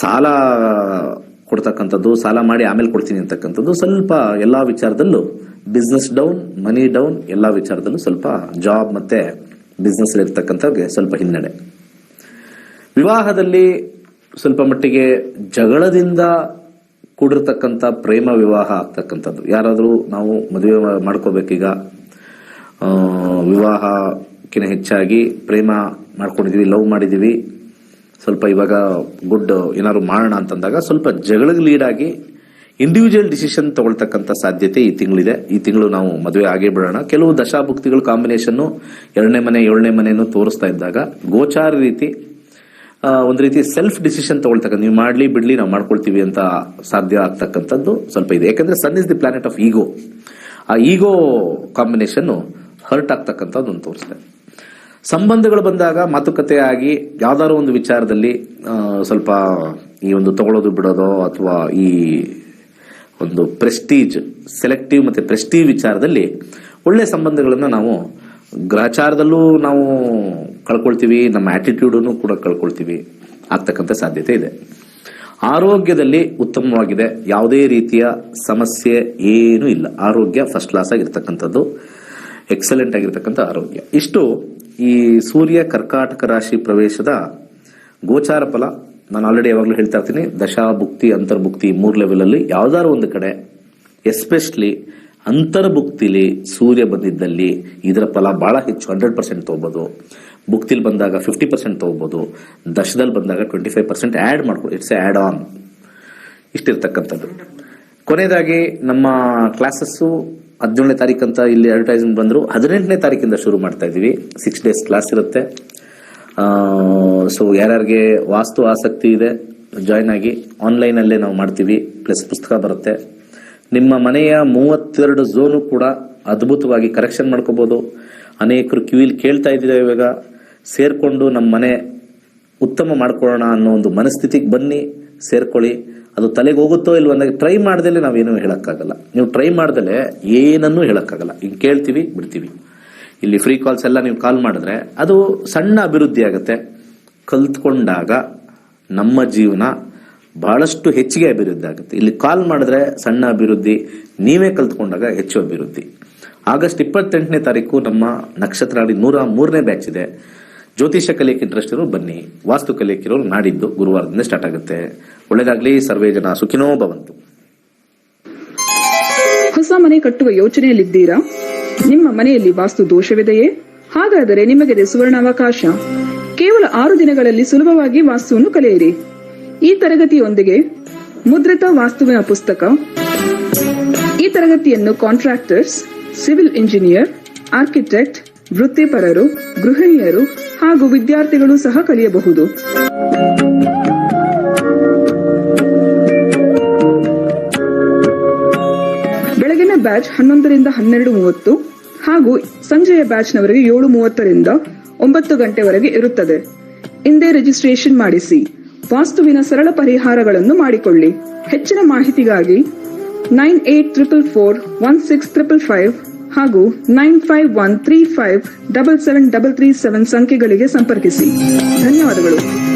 ಸಾಲ ಕೊಡ್ತಕ್ಕಂಥದ್ದು, ಸಾಲ ಮಾಡಿ ಆಮೇಲೆ ಕೊಡ್ತೀನಿ ಅಂತಕ್ಕಂಥದ್ದು, ಸ್ವಲ್ಪ ಎಲ್ಲಾ ವಿಚಾರದಲ್ಲೂ ಬಿಸ್ನೆಸ್ ಡೌನ್, ಮನಿ ಡೌನ್, ಎಲ್ಲಾ ವಿಚಾರದಲ್ಲೂ ಸ್ವಲ್ಪ ಜಾಬ್ ಮತ್ತೆ ಬಿಸ್ನೆಸ್ ಇರ್ತಕ್ಕಂಥವ್ರಿಗೆ ಸ್ವಲ್ಪ ಹಿನ್ನಡೆ. ವಿವಾಹದಲ್ಲಿ ಸ್ವಲ್ಪ ಮಟ್ಟಿಗೆ ಜಗಳದಿಂದ ಕೂಡಿರ್ತಕ್ಕಂಥ ಪ್ರೇಮ ವಿವಾಹ ಆಗ್ತಕ್ಕಂಥದ್ದು. ಯಾರಾದ್ರೂ ನಾವು ಮದುವೆ ಮಾಡ್ಕೋಬೇಕೀಗ, ವಿವಾಹಕ್ಕಿಂತ ಹೆಚ್ಚಾಗಿ ಪ್ರೇಮ ಮಾಡ್ಕೊಂಡಿದೀವಿ, ಲವ್ ಮಾಡಿದೀವಿ, ಸ್ವಲ್ಪ ಇವಾಗ ಗುಡ್ ಏನಾದ್ರು ಮಾಡೋಣ ಅಂತಂದಾಗ ಸ್ವಲ್ಪ ಜಗಳಿಗೆ ಲೀಡ್ ಆಗಿ ಇಂಡಿವಿಜುವಲ್ ಡಿಸಿಷನ್ ತಗೊಳ್ತಕ್ಕಂಥ ಸಾಧ್ಯತೆ ಈ ತಿಂಗಳಿದೆ. ಈ ತಿಂಗಳು ನಾವು ಮದುವೆ ಆಗೇ ಬಿಡೋಣ. ಕೆಲವು ದಶಾಭುಕ್ತಿಗಳ ಕಾಂಬಿನೇಷನ್ 2ನೇ ಮನೆ 7ನೇ ಮನೆಯನ್ನು ತೋರಿಸ್ತಾ ಇದ್ದಾಗ ಗೋಚಾರ ರೀತಿ ಒಂದು ರೀತಿ ಸೆಲ್ಫ್ ಡಿಸಿಷನ್ ತಗೊಳ್ತಕ್ಕಂಥ, ನೀವು ಮಾಡ್ಲಿ ಬಿಡ್ಲಿ ನಾವು ಮಾಡ್ಕೊಳ್ತೀವಿ ಅಂತ ಸಾಧ್ಯ ಆಗ್ತಕ್ಕಂಥದ್ದು ಸ್ವಲ್ಪ ಇದೆ. ಯಾಕಂದ್ರೆ sun is the planet of ego. ಆ ಈಗೋ ಕಾಂಬಿನೇಷನ್ ಹರ್ಟ್ ಆಗ್ತಕ್ಕಂಥದ್ದು ಒಂದು ತೋರಿಸ್ತದೆ. ಸಂಬಂಧಗಳು ಬಂದಾಗ ಮಾತುಕತೆ ಆಗಿ ಯಾವ್ದಾದ್ರು ಒಂದು ವಿಚಾರದಲ್ಲಿ ಸ್ವಲ್ಪ ಈ ಒಂದು ತಗೊಳ್ಳೋದು ಬಿಡೋದೋ ಅಥವಾ ಈ ಒಂದು ಪ್ರೆಸ್ಟೀಜ್, ಸೆಲೆಕ್ಟಿವ್ ಮತ್ತೆ ಪ್ರೆಸ್ಟೀಜ್ ವಿಚಾರದಲ್ಲಿ ಒಳ್ಳೆ ಸಂಬಂಧಗಳನ್ನ ನಾವು ಗ್ರಹಚಾರದಲ್ಲೂ ನಾವು ಕಳ್ಕೊಳ್ತೀವಿ, ನಮ್ಮ ಆಟಿಟ್ಯೂಡನ್ನು ಕೂಡ ಕಳ್ಕೊಳ್ತೀವಿ ಆಗ್ತಕ್ಕಂಥ ಸಾಧ್ಯತೆ ಇದೆ. ಆರೋಗ್ಯದಲ್ಲಿ ಉತ್ತಮವಾಗಿದೆ, ಯಾವುದೇ ರೀತಿಯ ಸಮಸ್ಯೆ ಏನೂ ಇಲ್ಲ. ಆರೋಗ್ಯ ಫಸ್ಟ್ ಕ್ಲಾಸ್ ಆಗಿರ್ತಕ್ಕಂಥದ್ದು, ಎಕ್ಸಲೆಂಟ್ ಆಗಿರ್ತಕ್ಕಂಥ ಆರೋಗ್ಯ. ಇಷ್ಟು ಈ ಸೂರ್ಯ ಕರ್ಕಾಟಕ ರಾಶಿ ಪ್ರವೇಶದ ಗೋಚಾರ ಫಲ. ನಾನು ಆಲ್ರೆಡಿ ಯಾವಾಗಲೂ ಹೇಳ್ತಾ ಇರ್ತೀನಿ, ದಶಾಭುಕ್ತಿ ಅಂತರ್ಭುಕ್ತಿ 3 ಲೆವೆಲ್ ಅಲ್ಲಿ ಯಾವ್ದಾದ್ರು ಒಂದು ಕಡೆ, ಎಸ್ಪೆಷಲಿ ಅಂತರ್ಭುಕ್ತಿಲಿ ಸೂರ್ಯ ಬಂದಿದ್ದಲ್ಲಿ ಇದರ ಫಲ ಬಹಳ ಹೆಚ್ಚು 100% ತಗೋಬಹುದು. ಭುಕ್ತಿಲಿ ಬಂದಾಗ 50% ತಗೋಬಹುದು. ದಶದಲ್ಲಿ ಬಂದಾಗ 25% ಆಡ್ ಮಾಡ್ಕೊಳ್ಳಿ. It's add on. ಇಷ್ಟಿರ್ತಕ್ಕಂಥದ್ದು. ಕೊನೆಯದಾಗಿ ನಮ್ಮ ಕ್ಲಾಸಸ್ಸು 17ನೇ ತಾರೀಕು ಅಂತ ಇಲ್ಲಿ ಅಡ್ವರ್ಟೈಸ್ಮೆಂಟ್ ಬಂದ್ರು, 18ನೇ ತಾರೀಕಿಂದ ಶುರು ಮಾಡ್ತಾ ಇದೀವಿ. 6 days ಕ್ಲಾಸ್ ಇರುತ್ತೆ. ಸೊ ಯಾರ್ಯಾರಿಗೆ ವಾಸ್ತು ಆಸಕ್ತಿ ಇದೆ ಜಾಯ್ನ್ ಆಗಿ. ಆನ್ಲೈನ್ ಅಲ್ಲೇ ನಾವು ಮಾಡ್ತೀವಿ, ಪ್ಲಸ್ ಪುಸ್ತಕ ಬರುತ್ತೆ. ನಿಮ್ಮ ಮನೆಯ 32 ಝೋನು ಕೂಡ ಅದ್ಭುತವಾಗಿ ಕರೆಕ್ಷನ್ ಮಾಡ್ಕೋಬಹುದು. ಅನೇಕರು ಕಿವಿಲ್ ಕೇಳ್ತಾ ಇದ್ದೀರಾ, ಇವಾಗ ಸೇರ್ಕೊಂಡು ನಮ್ಮ ಮನೆ ಉತ್ತಮ ಮಾಡ್ಕೊಳ್ಳೋಣ ಅನ್ನೋ ಒಂದು ಮನಸ್ಥಿತಿಗೆ ಬನ್ನಿ, ಸೇರ್ಕೊಳ್ಳಿ. ಅದು ತಲೆಗೆ ಹೋಗುತ್ತೋ ಇಲ್ವ ಅಂದಾಗ ಟ್ರೈ ಮಾಡ್ದಲೆ ನಾವೇನು ಹೇಳಕ್ಕಾಗಲ್ಲ. ನೀವು ಟ್ರೈ ಮಾಡ್ದಲೆ ಏನನ್ನೂ ಹೇಳಕ್ಕಾಗಲ್ಲ. ಈಗ ಕೇಳ್ತೀವಿ, ಬಿಡ್ತೀವಿ. ಇಲ್ಲಿ ಫ್ರೀ ಕಾಲ್ಸ್ ಎಲ್ಲ ನೀವು ಕಾಲ್ ಮಾಡಿದ್ರೆ ಅದು ಸಣ್ಣ ಅಭಿವೃದ್ಧಿ ಆಗುತ್ತೆ. ಕಲ್ತ್ಕೊಂಡಾಗ ನಮ್ಮ ಜೀವನ ಬಹಳಷ್ಟು ಹೆಚ್ಚಿಗೆ ಅಭಿವೃದ್ಧಿ ಆಗುತ್ತೆ. ಇಲ್ಲಿ ಕಾಲ್ ಮಾಡಿದ್ರೆ ಸಣ್ಣ ಅಭಿವೃದ್ಧಿ, ನೀವೇ ಕಲ್ತ್ಕೊಂಡಾಗ ಹೆಚ್ಚು ಅಭಿವೃದ್ಧಿ. ಆಗಸ್ಟ್ 28ನೇ ತಾರೀಕು ನಮ್ಮ ನಕ್ಷತ್ರ 103ನೇ ಬ್ಯಾಚ್ ಇದೆ. ಜ್ಯೋತಿಷ್ಯ ಕಲಿಯಕ್ಕೆ ಇಂಟ್ರೆಸ್ಟ್ ಇರೋರು ಬನ್ನಿ. ವಾಸ್ತು ಕಲಿಯಕ್ಕೆ ಇರೋರು ನಾಡಿದ್ದು ಗುರುವಾರದಿಂದ ಸ್ಟಾರ್ಟ್ ಆಗುತ್ತೆ. ಒಳ್ಳೆದಾಗ್ಲಿ. ಸರ್ವೇ ಜನ ಸುಖಿನೋ ಭವಂತು. ಹೊಸ ಮನೆ ಕಟ್ಟುವ ಯೋಚನೆಯಲ್ಲಿದ್ದೀರಾ? ನಿಮ್ಮ ಮನೆಯಲ್ಲಿ ವಾಸ್ತು ದೋಷವಿದೆಯೇ? ಹಾಗಾದರೆ ನಿಮಗೆ ಸುವರ್ಣಾವಕಾಶ. ಕೇವಲ 6 ದಿನಗಳಲ್ಲಿ ಸುಲಭವಾಗಿ ವಾಸ್ತುವನ್ನು ಕಲಿಯಿರಿ. ಈ ತರಗತಿಯೊಂದಿಗೆ ಮುದ್ರಿತ ವಾಸ್ತುವಿನ ಪುಸ್ತಕ. ಈ ತರಗತಿಯನ್ನು ಕಾಂಟ್ರಾಕ್ಟರ್ಸ್, ಸಿವಿಲ್ ಇಂಜಿನಿಯರ್, ಆರ್ಕಿಟೆಕ್ಟ್, ವೃತ್ತಿಪರರು, ಗೃಹಿಣಿಯರು ಹಾಗೂ ವಿದ್ಯಾರ್ಥಿಗಳು ಸಹ ಕಲಿಯಬಹುದು. ಬೆಳಗಿನ ಬ್ಯಾಚ್ 11ರಿಂದ 12:30 ಹಾಗೂ ಸಂಜೆಯ ಬ್ಯಾಚ್ನವರೆಗೆ 7:30ರಿಂದ 9 ಗಂಟೆವರೆಗೆ ಇರುತ್ತದೆ. ಇಂದೇ ರಿಜಿಸ್ಟ್ರೇಷನ್ ಮಾಡಿಸಿ ವಾಸ್ತುವಿನ ಸರಳ ಪರಿಹಾರಗಳನ್ನು ಮಾಡಿಕೊಳ್ಳಿ. ಹೆಚ್ಚಿನ ಮಾಹಿತಿಗಾಗಿ 9844416555 ಹಾಗೂ 9513577337 ಸಂಖ್ಯೆಗಳಿಗೆ ಸಂಪರ್ಕಿಸಿ. ಧನ್ಯವಾದಗಳು.